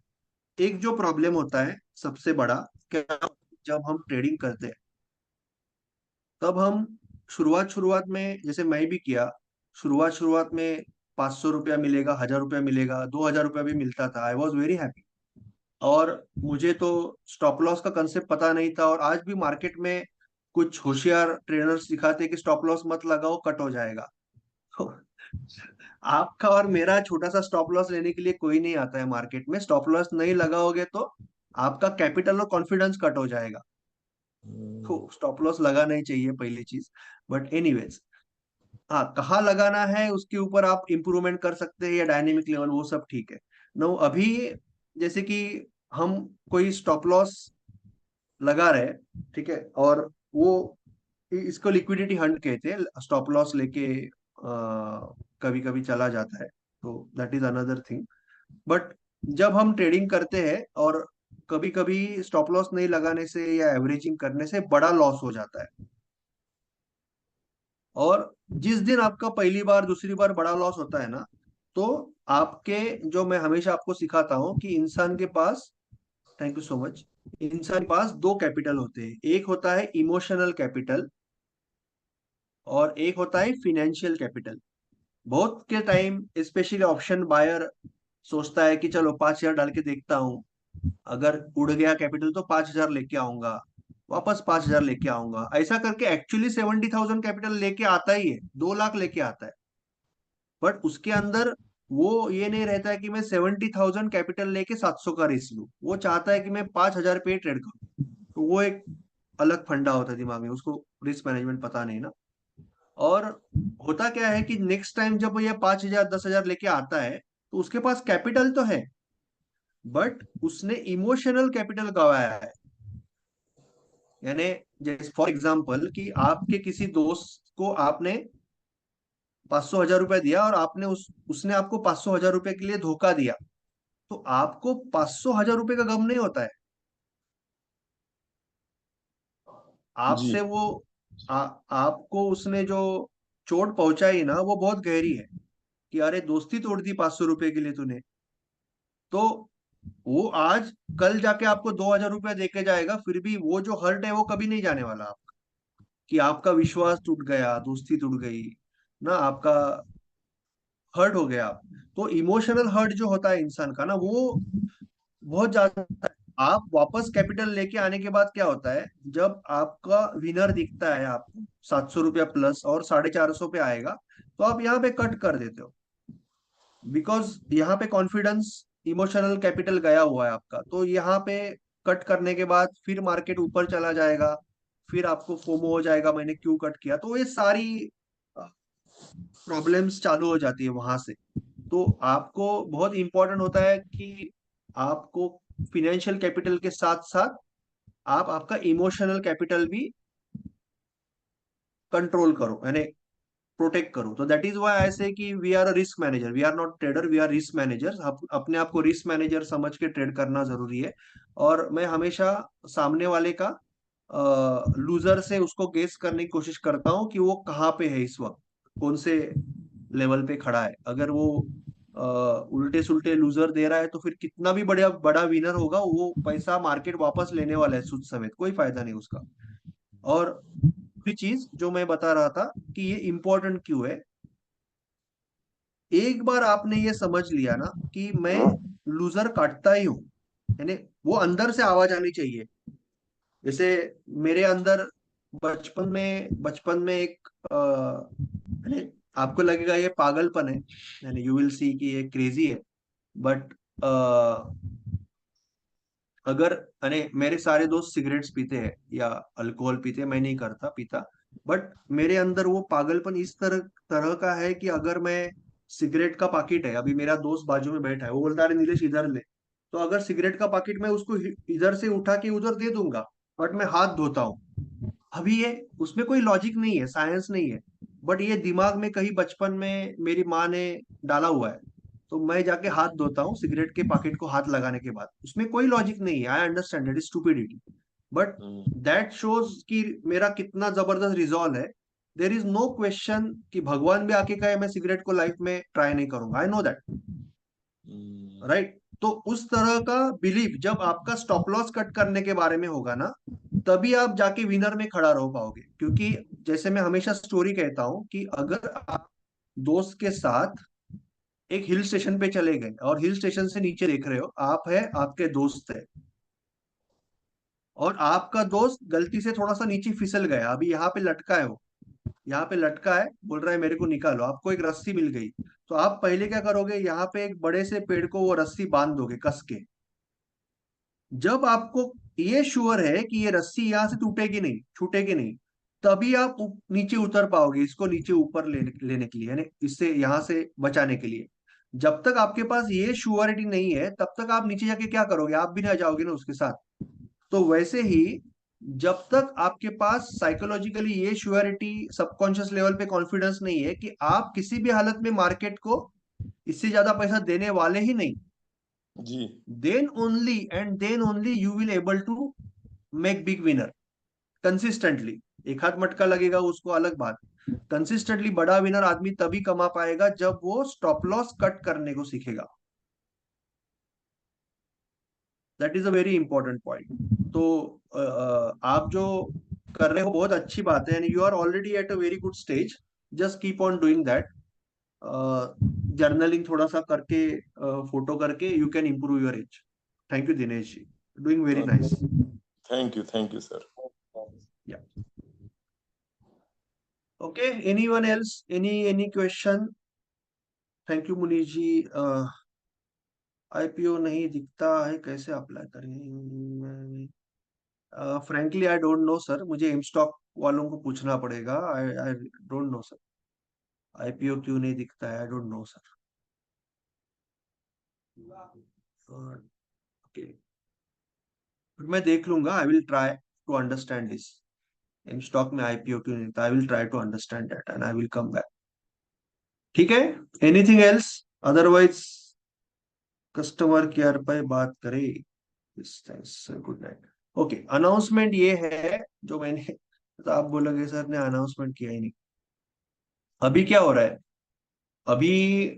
एक जो प्रॉब्लम होता है सबसे बड़ा, क्या, जब हम ट्रेडिंग करते हैं, तब हम शुरुआत में, जैसे मैं भी किया, शुरुआत में 500 रुपया मिलेगा, 1000 रुपया मिलेगा, 2000 रुपया भी मिलता था, आई वॉज वेरी हैप्पी। और मुझे तो स्टॉप लॉस का कंसेप्ट पता नहीं था, और आज भी मार्केट में कुछ होशियार ट्रेनर्स दिखाते हैं कि स्टॉप लॉस मत लगाओ, कट हो जाएगा। तो आपका और मेरा छोटा सा स्टॉप लॉस लेने के लिए कोई नहीं आता है मार्केट में। स्टॉप लॉस नहीं लगाओगे तो आपका कैपिटल और कॉन्फिडेंस कट हो जाएगा। तो स्टॉप लॉस लगाना ही चाहिए पहली चीज। बट एनीवेज, हाँ, कहाँ लगाना है उसके ऊपर आप इंप्रूवमेंट कर सकते हैं, या डायनेमिक लेवल, वो सब ठीक है। नो, अभी जैसे कि हम कोई स्टॉप लॉस लगा रहे हैं, ठीक है, और वो इसको लिक्विडिटी हंट कहते हैं, स्टॉप लॉस लेके कभी कभी चला जाता है, तो that is another thing. But जब हम ट्रेडिंग करते हैं और कभी कभी स्टॉप लॉस नहीं लगाने से या एवरेजिंग करने से बड़ा लॉस हो जाता है, और जिस दिन आपका पहली बार दूसरी बार बड़ा लॉस होता है ना, तो आपके, जो मैं हमेशा आपको सिखाता हूँ कि इंसान के पास, थैंक यू सो मच, इंसान के पास दो कैपिटल होते हैं। एक होता है इमोशनल कैपिटल, और एक होता है फिनेंशियल कैपिटल। बहुत के टाइम स्पेशली ऑप्शन बायर सोचता है कि चलो 5,000 डाल के देखता हूँ, अगर उड़ गया कैपिटल तो 5,000 लेके आऊंगा, वापस 5,000 लेके आऊंगा, ऐसा करके एक्चुअली 70,000 कैपिटल लेके आता ही है, 2 लाख लेके आता है। बट उसके अंदर वो ये नहीं रहता है कि मैं 70,000 कैपिटल लेके 700 का रिस्क लूं, वो चाहता है कि मैं 5,000 पे ट्रेड करूं। तो वो एक अलग फंडा होता है दिमाग में, उसको रिस्क मैनेजमेंट पता नहीं ना। और होता क्या है कि नेक्स्ट टाइम जब ये 5,000 10,000 लेके आता है, तो उसके पास कैपिटल तो है, बट उसने इमोशनल कैपिटल गवाया है। यानी जैसे फॉर एग्जाम्पल कि आपके किसी दोस्त को आपने 500,000 रुपया दिया, और आपने उसने आपको 500,000 रुपये के लिए धोखा दिया, तो आपको 500,000 रुपये का गम नहीं होता है। जी आपसे वो आपको उसने जो चोट पहुंचाई ना, वो बहुत गहरी है, कि अरे दोस्ती तोड़ दी 500 रुपये के लिए तूने। तो वो आज कल जाके आपको 2,000 रुपया देके जाएगा, फिर भी वो जो हर्ट है वो कभी नहीं जाने वाला आपका, कि आपका विश्वास टूट गया, दोस्ती टूट गई ना, आपका हर्ट हो गया आप। तो इमोशनल हर्ट जो होता है इंसान का ना, वो बहुत ज्यादा। आप वापस कैपिटल लेके आने के बाद क्या होता है, जब आपका विनर दिखता है आपको 700 रुपया प्लस और 450 पे आएगा, तो आप यहाँ पे कट कर देते हो, बिकॉज यहाँ पे कॉन्फिडेंस, इमोशनल कैपिटल गया हुआ है आपका। तो यहाँ पे कट करने के बाद फिर मार्केट ऊपर चला जाएगा, फिर आपको फोमो हो जाएगा मैंने क्यों कट किया, तो ये सारी प्रॉब्लम्स चालू हो जाती है वहां से। तो आपको बहुत इंपॉर्टेंट होता है कि आपको फिनेंशियल कैपिटल के साथ साथ आप आपका इमोशनल कैपिटल भी कंट्रोल करो, यानी प्रोटेक्ट करो। तो that is why I say कि we are a risk manager, we are not trader, we are risk manager. अपने आप को रिस्क मैनेजर समझ के ट्रेड करना जरूरी है। और मैं हमेशा सामने वाले का लूजर से उसको गेस करने की कोशिश करता हूँ कि वो कहाँ पे है इस वक्त, कौन से लेवल पे खड़ा है। अगर वो उल्टे सुल्टे लूजर दे रहा है, तो फिर कितना भी बड़ा बड़ा विनर होगा, वो पैसा मार्केट वापस लेने वाला है सूद समेत, कोई फायदा नहीं उसका। और दूसरी चीज जो मैं बता रहा था कि ये इंपॉर्टेंट क्यों है, एक बार आपने ये समझ लिया ना कि मैं लूजर काटता ही हूँ, यानी वो अंदर से आवाज आनी चाहिए। जैसे मेरे अंदर बचपन में एक यानी आपको लगेगा ये पागलपन है, यानी यू विल सी कि ये क्रेजी है, बट अगर, यानी मेरे सारे दोस्त सिगरेट्स पीते हैं या अल्कोहल पीते हैं, मैं नहीं करता पीता। बट मेरे अंदर वो पागलपन इस तरह तरह का है कि अगर मैं, सिगरेट का पाकिट है, अभी मेरा दोस्त बाजू में बैठा है, वो बोलता है अरे नीलेश इधर ले, तो अगर सिगरेट का पाकिट मैं उसको इधर से उठा के उधर दे दूंगा, बट मैं हाथ धोता हूँ। अभी ये, उसमें कोई लॉजिक नहीं है, साइंस नहीं है, बट ये दिमाग में कहीं बचपन में मेरी माँ ने डाला हुआ है। तो मैं जाके हाथ धोता हूँ सिगरेट के पैकेट को हाथ लगाने के बाद, उसमें कोई लॉजिक नहीं है, I understand that is stupidity, but that shows कि मेरा कितना जबरदस्त रिजॉल्व है। देर इज नो क्वेश्चन कि भगवान भी आके कहे मैं सिगरेट को लाइफ में ट्राई नहीं करूंगा, आई नो दैट, राइट। तो उस तरह का बिलीव जब आपका स्टॉप लॉस कट करने के बारे में होगा ना, तभी आप जाके विनर में खड़ा रह पाओगे। क्योंकि जैसे मैं हमेशा स्टोरी कहता हूं कि अगर आप दोस्त के साथ एक हिल स्टेशन पे चले गए और हिल स्टेशन से नीचे देख रहे हो, आप है, आपके दोस्त है, और आपका दोस्त गलती से थोड़ा सा नीचे फिसल गया, अभी यहाँ पे लटका है वो, यहाँ पे लटका है, बोल रहा है मेरे को निकालो, आपको एक रस्सी मिल गई। तो आप पहले क्या करोगे, यहाँ पे एक बड़े से पेड़ को वो रस्सी बांध दोगे कस के। जब आपको ये श्योर है कि ये रस्सी यहाँ से टूटेगी नहीं, छूटेगी नहीं, तभी आप नीचे उतर पाओगे इसको नीचे ऊपर लेने के लिए, यानी इससे यहाँ से बचाने के लिए। जब तक आपके पास ये श्योरिटी नहीं है, तब तक आप नीचे जाके क्या करोगे, आप भी ना जाओगे ना उसके साथ। तो वैसे ही जब तक आपके पास साइकोलॉजिकली ये श्योरिटी, सबकॉन्शियस लेवल पे कॉन्फिडेंस नहीं है कि आप किसी भी हालत में मार्केट को इससे ज्यादा पैसा देने वाले ही नहीं, जी। Then only you will able to make big winner consistently. एक हाथ मटका लगेगा उसको अलग बात, कंसिस्टेंटली बड़ा विनर आदमी तभी कमा पाएगा जब वो स्टॉप लॉस कट करने को सीखेगा। That is a very important point. तो आप जो कर रहे हो बहुत अच्छी बात है, and you are already at a very good stage. Just keep on doing that. Journaling थोड़ा सा करके, फोटो करके, you can improve your edge. Thank you Dinesh ji, doing very nice. Thank you sir. Ya, okay, anyone else, any question? Thank you Munish ji. IPO नहीं दिखता है, कैसे apply करें? Frankly I don't know sir, मुझे एम स्टॉक वालों को पूछना पड़ेगा। I I don't know sir, IPO क्यों नहीं दिखता है, I don't know sir. Okay, मैं देख लूंगा, I will try to understand this. इन स्टॉक में आईपीओ क्यों नहीं था, I will try to understand that and I will come back. ठीक है, anything else? Otherwise customer care पे बात करें। Good night. ओके, अनाउंसमेंट ये है जो मैंने, तो आप बोलोगे सर ने अनाउंसमेंट किया ही नहीं। अभी क्या हो रहा है, अभी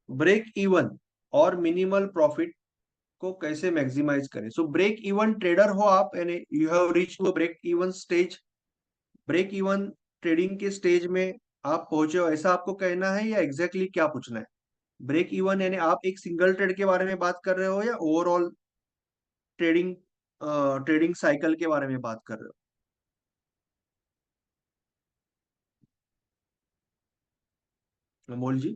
ब्रेक इवन और मिनिमल प्रॉफिट को कैसे मैक्सिमाइज करें। सो ब्रेक इवन ट्रेडर हो आप, यानी you have reach to break even stage, break even trading के स्टेज में आप पहुंचे हो, ऐसा आपको कहना है, या एग्जैक्टली क्या पूछना है? ब्रेक इवन यानी आप एक सिंगल ट्रेड के बारे में बात कर रहे हो, या ओवरऑल ट्रेडिंग, ट्रेडिंग साइकिल के बारे में बात कर रहे हो? अमोल जी,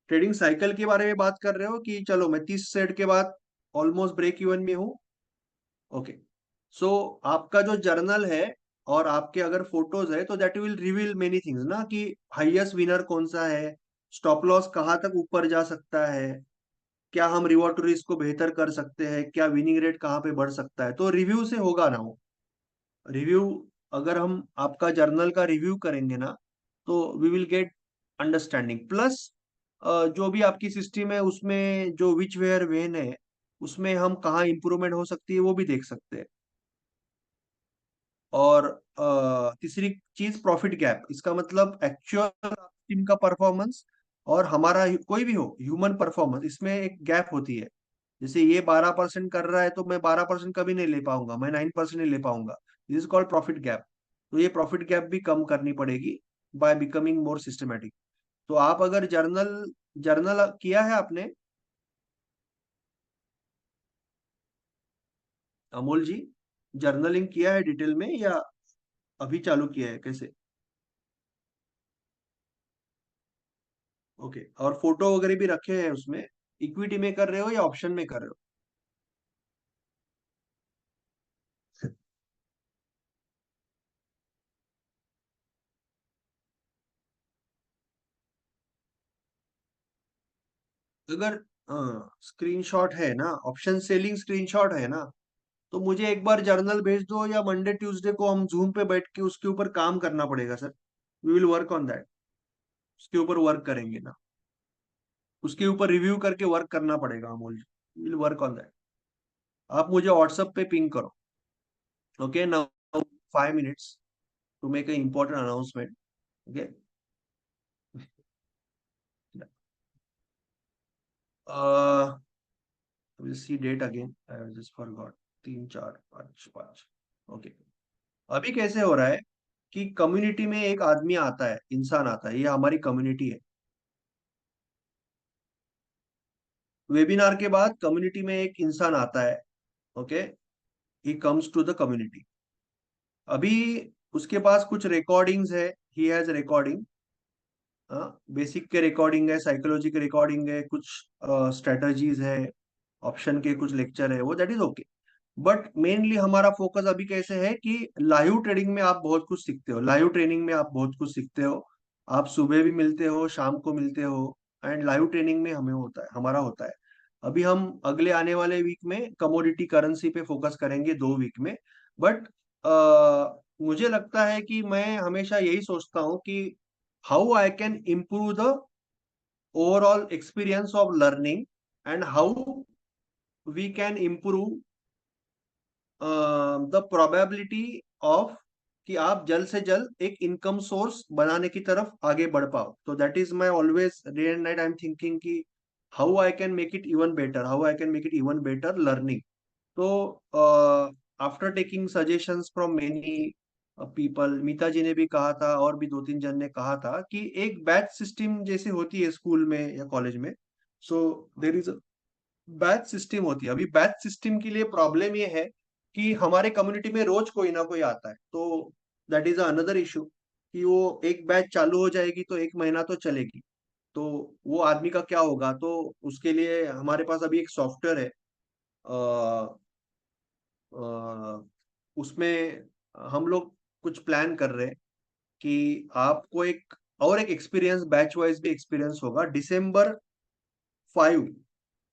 ट्रेडिंग साइकिल के बारे में बात कर रहे हो कि चलो मैं 30 सेट के बाद ऑलमोस्ट ब्रेक इवन में हूँ? ओके, सो आपका जो जर्नल है और आपके अगर फोटोज है, तो that will reveal many things ना, कि हाईएस्ट विनर कौन सा है, स्टॉप लॉस कहाँ तक ऊपर जा सकता है, क्या हम रिवॉर्ड टू रिस्क को बेहतर कर सकते हैं, क्या विनिंग रेट कहाँ पे बढ़ सकता है। तो रिव्यू से होगा ना वो रिव्यू, अगर हम आपका जर्नल का रिव्यू करेंगे ना, तो we will get understanding plus जो भी आपकी सिस्टम है उसमें जो विच वेयर वेन है, उसमें हम कहाँ इंप्रूवमेंट हो सकती है वो भी देख सकते हैं। और तीसरी चीज प्रॉफिट गैप, इसका मतलब एक्चुअल टीम का परफॉर्मेंस और हमारा कोई भी हो ह्यूमन परफॉर्मेंस, इसमें एक गैप होती है। जैसे ये 12% कर रहा है तो मैं 12% कभी नहीं ले पाऊंगा, मैं 9% नहीं ले पाऊंगा। This is called profit gap. तो ये प्रॉफिट गैप भी कम करनी पड़ेगी बाय बिकमिंग मोर सिस्टमेटिक। तो आप अगर जर्नल जर्नल किया है आपने, अमोल जी, जर्नलिंग किया है डिटेल में, या अभी चालू किया है, कैसे? ओके, और फोटो वगैरह भी रखे हैं उसमें? इक्विटी में कर रहे हो या ऑप्शन में कर रहे हो? अगर स्क्रीनशॉट है ना, ऑप्शन सेलिंग स्क्रीनशॉट है ना, तो मुझे एक बार जर्नल भेज दो, या मंडे ट्यूसडे को हम जूम पे बैठ के उसके ऊपर काम करना पड़ेगा सर। We will work on that, उसके ऊपर वर्क करेंगे ना, उसके ऊपर रिव्यू करके वर्क करना पड़ेगा Amol ji, will work on that. आप मुझे व्हाट्सएप पे पिंग करो। Okay, now 5 minutes to make a important announcement. Okay, will see date again, I just forgot. 3 4 5 5। Okay. अभी कैसे हो रहा है कि कम्युनिटी में एक आदमी आता है, इंसान आता है, ये हमारी कम्युनिटी है। वेबिनार के बाद कम्युनिटी में एक इंसान आता है। Okay. He comes to the community. अभी उसके पास कुछ रिकॉर्डिंग्स है। He has recording. बेसिक के रिकॉर्डिंग है, साइकोलॉजी के रिकॉर्डिंग है, कुछ स्ट्रेटजीज है, ऑप्शन के कुछ लेक्चर है, वो that is okay. But mainly हमारा फोकस अभी कैसे है कि लाइव ट्रेडिंग में आप बहुत कुछ सीखते हो, लाइव ट्रेनिंग में आप बहुत कुछ सीखते हो। आप सुबह भी मिलते हो, शाम को मिलते हो। एंड लाइव ट्रेनिंग में हमें होता है, हमारा होता है। अभी हम अगले आने वाले वीक में कमोडिटी करेंसी पे फोकस करेंगे, 2 वीक में। बट मुझे लगता है कि मैं हमेशा यही सोचता हूँ कि how I can improve the overall experience of learning, and how we can improve the probability of कि आप जल्द से जल्द एक इनकम सोर्स बनाने की तरफ आगे बढ़ पाओ। तो that is my always day and night I am thinking कि how I can make it even better, how I can make it even better learning. तो after taking suggestions from many people, Meeta ji ने भी कहा था और भी 2 3 जन ने कहा था कि एक बैच सिस्टम जैसे होती है स्कूल में या कॉलेज में। सो देर इज बैच सिस्टम होती है। अभी बैच सिस्टम के लिए प्रॉब्लम ये है कि हमारे कम्युनिटी में रोज कोई ना कोई आता है, तो दैट इज अनदर इशू कि वो एक बैच चालू हो जाएगी तो 1 महीना तो चलेगी। तो वो आदमी का क्या होगा? तो उसके लिए हमारे पास अभी एक सॉफ्टवेयर है। अ, अ, उसमें हम लोग कुछ प्लान कर रहे हैं कि आपको एक और एक एक्सपीरियंस, बैच वाइज भी एक्सपीरियंस होगा। December 5,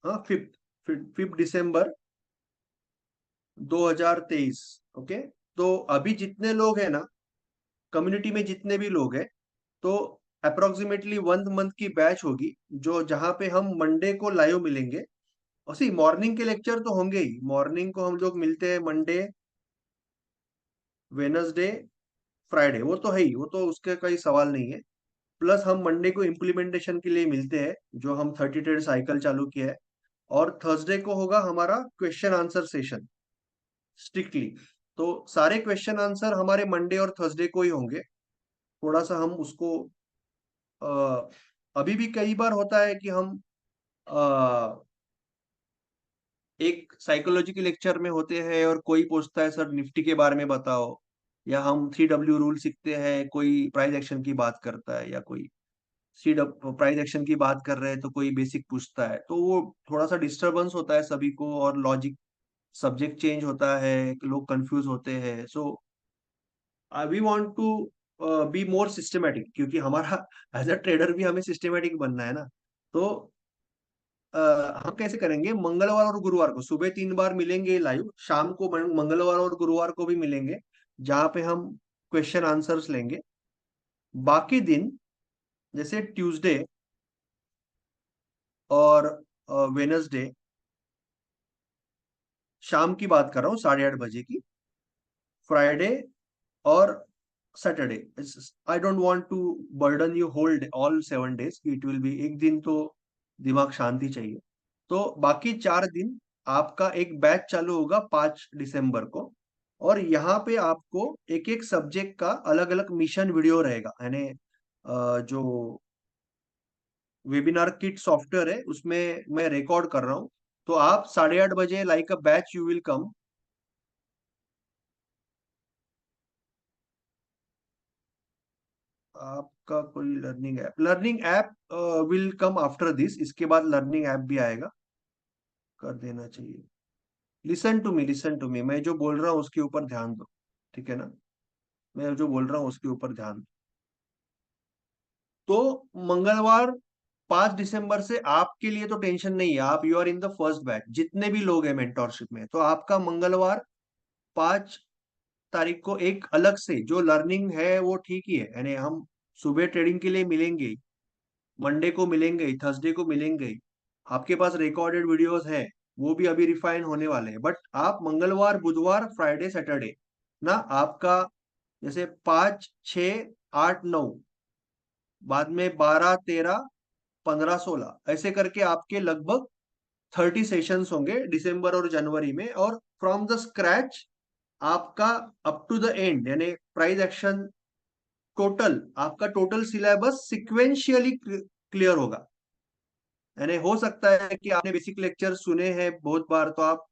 हाँ, 5 December 2023। ओके। तो अभी जितने लोग हैं ना, कम्युनिटी में जितने भी लोग हैं, तो अप्रोक्सीमेटली 1 मंथ की बैच होगी, जो जहाँ पे हम मंडे को लाइव मिलेंगे। और सी मॉर्निंग के लेक्चर तो होंगे ही, मॉर्निंग को हम लोग मिलते हैं मंडे, वेनसडे, फ्राइडे, वो तो है ही, वो तो उसके कोई सवाल नहीं है। प्लस हम मंडे को इम्प्लीमेंटेशन के लिए मिलते हैं, जो हम 30 डेज साइकिल चालू किया है। और थर्सडे को होगा हमारा क्वेश्चन आंसर सेशन, स्ट्रिक्टली। तो सारे क्वेश्चन आंसर हमारे मंडे और थर्सडे को ही होंगे। थोड़ा सा हम उसको अ, अभी भी कई बार होता है कि हम एक साइकोलॉजी के लेक्चर में होते हैं और कोई पूछता है सर निफ्टी के बारे में बताओ, या हम 3W रूल सीखते हैं, कोई प्राइस एक्शन की बात करता है, या कोई सी प्राइस एक्शन की बात कर रहे हैं तो कोई बेसिक पूछता है, तो वो थोड़ा सा डिस्टरबेंस होता है सभी को, और लॉजिक सब्जेक्ट चेंज होता है, लोग कंफ्यूज होते हैं। So we want to be more systematic, क्योंकि हमारा एज अ ट्रेडर भी हमें सिस्टमेटिक बनना है ना। तो अ, हम कैसे करेंगे, मंगलवार और गुरुवार को सुबह 3 बार मिलेंगे लाइव, शाम को मंगलवार और गुरुवार को भी मिलेंगे, जहाँ पे हम क्वेश्चन आंसर्स लेंगे। बाकी दिन जैसे ट्यूसडे और वेनसडे, शाम की बात कर रहा हूँ 8:30 बजे की, फ्राइडे और Saturday. I don't want to burden you hold all 7 days, it will be एक दिन तो दिमाग शांति चाहिए। तो बाकी 4 दिन आपका एक बैच चालू होगा 5 दिसंबर को। और यहाँ पे आपको एक एक सब्जेक्ट का अलग अलग मिशन वीडियो रहेगा, यानी जो वेबिनार किट सॉफ्टवेयर है उसमें मैं रिकॉर्ड कर रहा हूँ। तो आप 8:30 बजे like a batch you will come. आपका कोई learning app will come after this, इसके बाद लर्निंग ऐप भी आएगा, कर देना चाहिए। लिसन टू मी, मैं जो बोल रहा हूँ उसके ऊपर ध्यान दो, ठीक है ना? मैं जो बोल रहा हूँ उसके ऊपर ध्यान दो। तो मंगलवार 5 दिसंबर से आपके लिए तो टेंशन नहीं है, आप you are in the first batch, जितने भी लोग हैं मेंटोरशिप में, तो आपका मंगलवार 5 तारीख को एक अलग से जो लर्निंग है वो ठीक ही है, यानी हम सुबह ट्रेडिंग के लिए मिलेंगे ही, मंडे को मिलेंगे ही, थर्सडे को मिलेंगे ही। आपके पास रिकॉर्डेड वीडियोस है, वो भी अभी रिफाइन होने वाले हैं। बट आप मंगलवार, बुधवार, फ्राइडे, सैटरडे ना, आपका जैसे 5 6 8 9, बाद में 12 13 15-16 ऐसे करके आपके लगभग 30 सेशंस होंगे दिसंबर और जनवरी में। और फ्रॉम द स्क्रैच आपका अप टू द एंड, यानी प्राइज एक्शन, टोटल आपका टोटल सिलेबस सिक्वेंशियली क्लियर होगा। यानी हो सकता है कि आपने बेसिक लेक्चर सुने हैं बहुत बार तो आप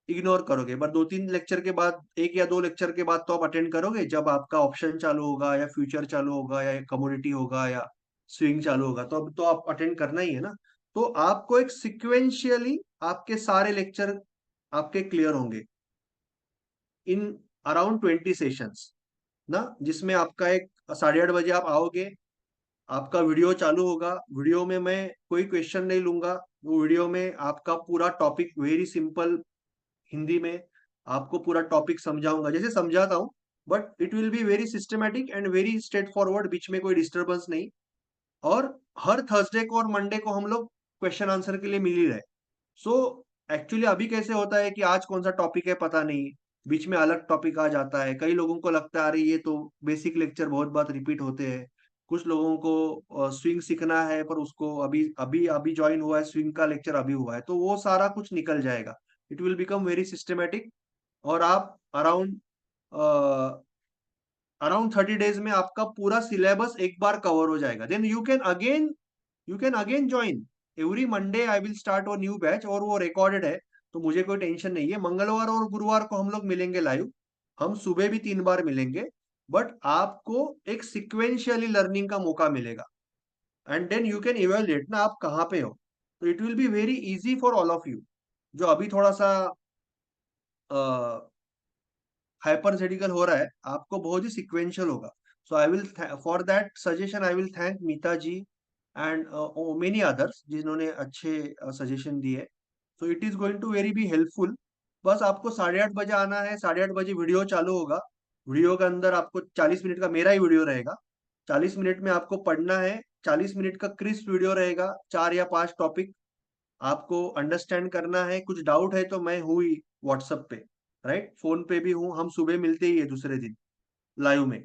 इग्नोर करोगे, पर 2-3 लेक्चर के बाद, 1 या 2 लेक्चर के बाद तो आप अटेंड करोगे, जब आपका ऑप्शन चालू होगा या फ्यूचर चालू होगा या कमोडिटी होगा या स्विंग चालू होगा, तो अब तो आप अटेंड करना ही है ना। तो आपको एक सिक्वेंशियली आपके सारे लेक्चर आपके क्लियर होंगे इन अराउंड 20 सेशंस ना, जिसमें आपका एक 8:30 बजे आप आओगे, आपका वीडियो चालू होगा। वीडियो में मैं कोई क्वेश्चन नहीं लूंगा। वो वीडियो में आपका पूरा टॉपिक वेरी सिंपल हिंदी में आपको पूरा टॉपिक समझाऊंगा, जैसे समझाता हूँ, but it will be very systematic and very straightforward, बीच में कोई डिस्टर्बेंस नहीं। और हर थर्सडे को और मंडे को हम लोग क्वेश्चन आंसर के लिए मिल ही रहे। सो एक्चुअली अभी कैसे होता है कि आज कौन सा टॉपिक है पता नहीं, बीच में अलग टॉपिक आ जाता है। कई लोगों को लगता है अरे ये तो बेसिक लेक्चर बहुत बार रिपीट होते हैं। कुछ लोगों को स्विंग सीखना है, पर उसको अभी अभी अभी ज्वाइन हुआ है, स्विंग का लेक्चर अभी हुआ है, तो वो सारा कुछ निकल जाएगा। It will become very systematic. और आप अराउंड 30 डेज में आपका पूरा सिलेबस एक बार कवर हो जाएगा। Then you can again join. Every Monday I will start और न्यू बैच, और वो रिकॉर्डेड है, तो मुझे कोई टेंशन नहीं है। मंगलवार और गुरुवार को हम लोग मिलेंगे लाइव। हम सुबह भी 3 बार मिलेंगे, बट आपको एक सिक्वेंशियली लर्निंग का मौका मिलेगा। And then you can evaluate ना आप कहाँ पे हो। तो it will be very easy for all of you. जो अभी थोड़ा सा हाइपरथेटिकल हो रहा है, आपको बहुत ही सिक्वेंशियल होगा। So I will, for that suggestion I will thank Meeta ji and many others जिन्होंने अच्छे सजेशन दिए। So it is going to very be helpful. बस आपको 8:30 बजे आना है, 8:30 बजे वीडियो चालू होगा। वीडियो के अंदर आपको 40 मिनट का मेरा ही वीडियो रहेगा। 40 मिनट में आपको पढ़ना है। 40 मिनट का क्रिस्प वीडियो रहेगा, 4 या 5 टॉपिक आपको अंडरस्टैंड करना है। कुछ डाउट है तो मैं हूँ ही व्हाट्सएप पे, राइट, फोन पे भी हूँ। हम सुबह मिलते ही है दूसरे दिन लाइव में।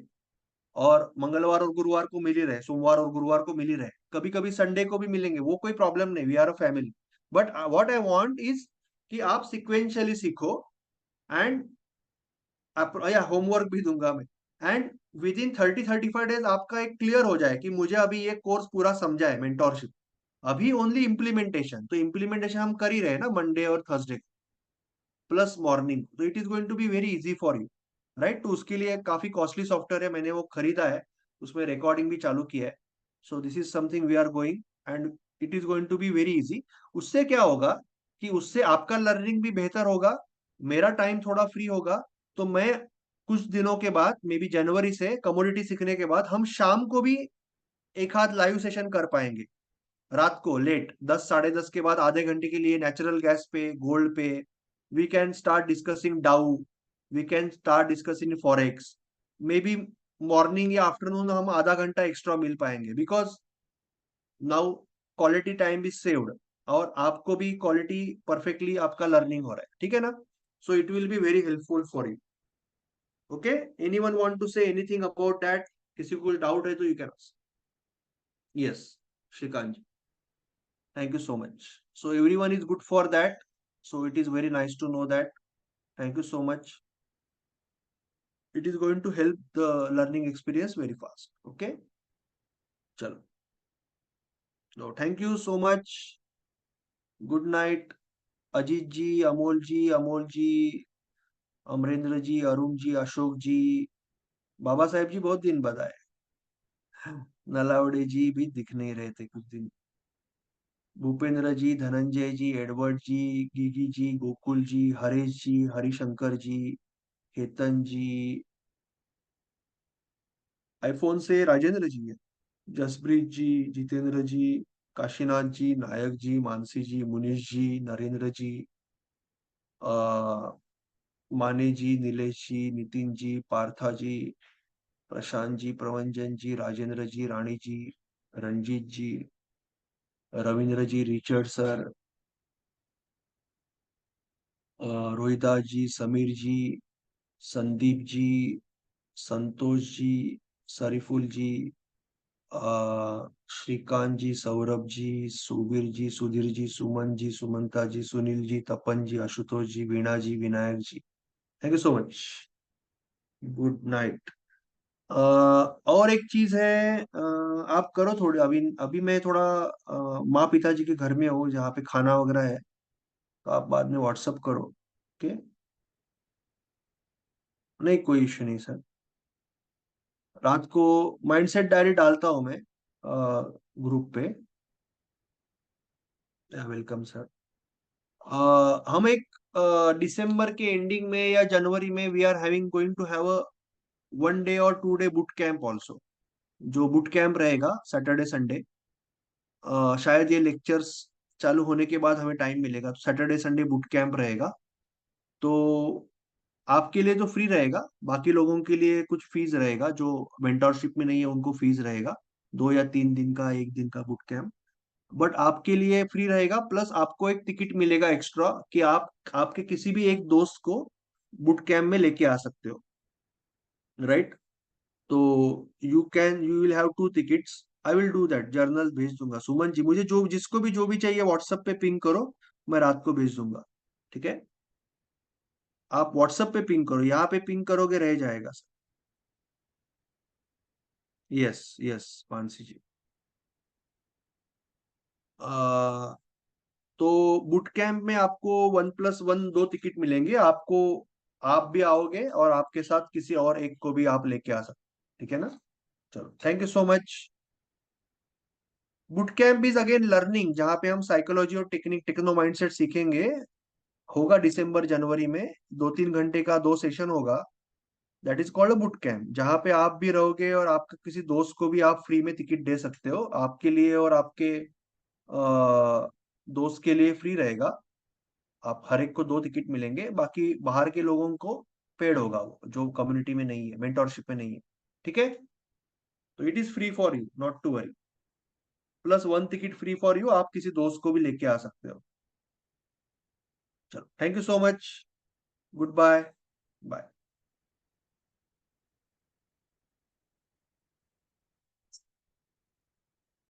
और मंगलवार और गुरुवार को मिल ही रहे, सोमवार और गुरुवार को मिल ही रहे, कभी कभी संडे को भी मिलेंगे, वो कोई प्रॉब्लम नहीं, we are a family. But what I want is कि आप सिक्वेंशियली सीखो। एंड आप, या होमवर्क भी दूंगा मैं। एंड विद इन 30-35 डेज आपका एक क्लियर हो जाए कि मुझे अभी ये कोर्स पूरा समझा है, मेंटोरशिप। अभी ओनली इम्प्लीमेंटेशन, तो इम्प्लीमेंटेशन हम कर ही रहे हैं ना मंडे और थर्सडे प्लस मॉर्निंग, तो it is going to be very easy for you, right. तो उसके लिए काफी कॉस्टली सॉफ्टवेयर है, मैंने वो खरीदा है, उसमें रिकॉर्डिंग भी चालू किया है। So this is something we are going, and it is going to be very easy. उससे क्या होगा कि उससे आपका लर्निंग भी बेहतर होगा, मेरा टाइम थोड़ा फ्री होगा। तो मैं कुछ दिनों के बाद, मे बी जनवरी से कमोडिटी सीखने के बाद, हम शाम को भी एक आध लाइव सेशन कर पाएंगे। रात को लेट 10, 10:30 के बाद आधे घंटे के लिए नेचुरल गैस पे, गोल्ड पे, we can start discussing Dow, we can start discussing forex. Maybe morning या आफ्टरनून हम आधा घंटा एक्स्ट्रा मिल पाएंगे, because now quality time is saved, और आपको भी क्वालिटी परफेक्टली आपका लर्निंग हो रहा है, ठीक है ना। So it will be very helpful for you. Okay, anyone want to say anything about that? किसी को डाउट है तो you can. Yes, Shrikant ji, thank you so much. So everyone is good for that. So it is very nice to know that. Thank you so much. It is going to help the learning experience very fast. Okay. Chalo. So thank you so much. Good night. Ajit ji, Amol ji, Amarendra ji, Arun ji, Ashok ji, Baba Saheb ji बहुत दिन बाद आए। नलावड़े जी भी दिख नहीं रहे थे कुछ दिन। भूपेंद्र जी, धनंजय जी, एडवर्ड जी, गिगी जी, गोकुल जी, हरीश जी, हरिशंकर जी, केतन जी, आईफोन से राजेंद्र जी है, जसप्रीत जी, जितेंद्र जी, काशीनाथ जी, नायक जी, मानसी जी, मुनीष जी, नरेंद्र जी, आ, Mane ji, Nilesh ji, Nitin ji, Partha ji, Prashant ji, Pravanjan ji, Rajendra ji, Rani ji, Ranjit ji, Ravindra ji, Richard sir, Rohidas ji, Sameer ji, Sandeep ji, Santosh ji, Sariful ji, Shrikant ji, Saurabh ji, Subir ji, Sudhir ji, Suman ji, Sumanta ji, Sunil ji, Tapan ji, Ashutosh ji, Veena ji, Vinayak ji, thank you so much. Good night. और एक चीज है, आप करो थोड़ी, अभी अभी मैं थोड़ा माँ पिताजी के घर में हूँ जहाँ पे खाना वगैरह है, तो आप बाद में व्हाट्सअप करो, ओके? नहीं, कोई इश्यू नहीं सर। रात को माइंडसेट डायरी डालता हूँ मैं ग्रुप पे। Welcome sir. हम एक दिसंबर के एंडिंग में या जनवरी में we are having going to have a 1 day और 2 डे बूट कैंप ऑल्सो। जो बूट कैंप रहेगा सैटरडे संडे, शायद ये लेक्चर्स चालू होने के बाद हमें टाइम मिलेगा, तो सैटरडे संडे बूट कैंप रहेगा। तो आपके लिए तो फ्री रहेगा, बाकी लोगों के लिए कुछ फीस रहेगा, जो मेंटोरशिप में नहीं है उनको फीस रहेगा, 2 या 3 दिन का, 1 दिन का बूट कैंप। बट आपके लिए फ्री रहेगा, प्लस आपको एक टिकट मिलेगा एक्स्ट्रा कि आप आपके किसी भी एक दोस्त को बूट कैंप में लेके आ सकते हो, राइट? तो you will have 2 tickets. I will do that, journal भेज दूंगा सुमन जी, मुझे जो जिसको भी जो भी चाहिए व्हाट्सएप पे पिंग करो, मैं रात को भेज दूंगा, ठीक है? आप व्हाट्सएप पे पिंग करो, यहाँ पे पिंग करोगे रह जाएगा सर। यस, यस, मानसी जी। आ, तो बूट कैंप में आपको 1+1 2 टिकट मिलेंगे आपको। आप भी आओगे और आपके साथ किसी और एक को भी आप लेके आ सकते, ठीक है ना? चलो, thank you so much. Boot camp is again learning, जहाँ पे हम साइकोलॉजी और टेक्निक टेक्नो माइंडसेट सीखेंगे। होगा दिसंबर जनवरी में, 2-3 घंटे का 2 सेशन होगा। That is called boot camp, जहाँ पे आप भी रहोगे और आपके किसी दोस्त को भी आप फ्री में टिकट दे सकते हो, आपके लिए और आपके दोस्त के लिए फ्री रहेगा। आप हर एक को 2 टिकट मिलेंगे, बाकी बाहर के लोगों को पेड होगा, वो जो कम्युनिटी में नहीं है, मेंटोरशिप में नहीं है, ठीक है? तो it is free for you, not to worry. +1 ticket free for you, आप किसी दोस्त को भी लेके आ सकते हो। चलो, thank you so much. Goodbye. Bye.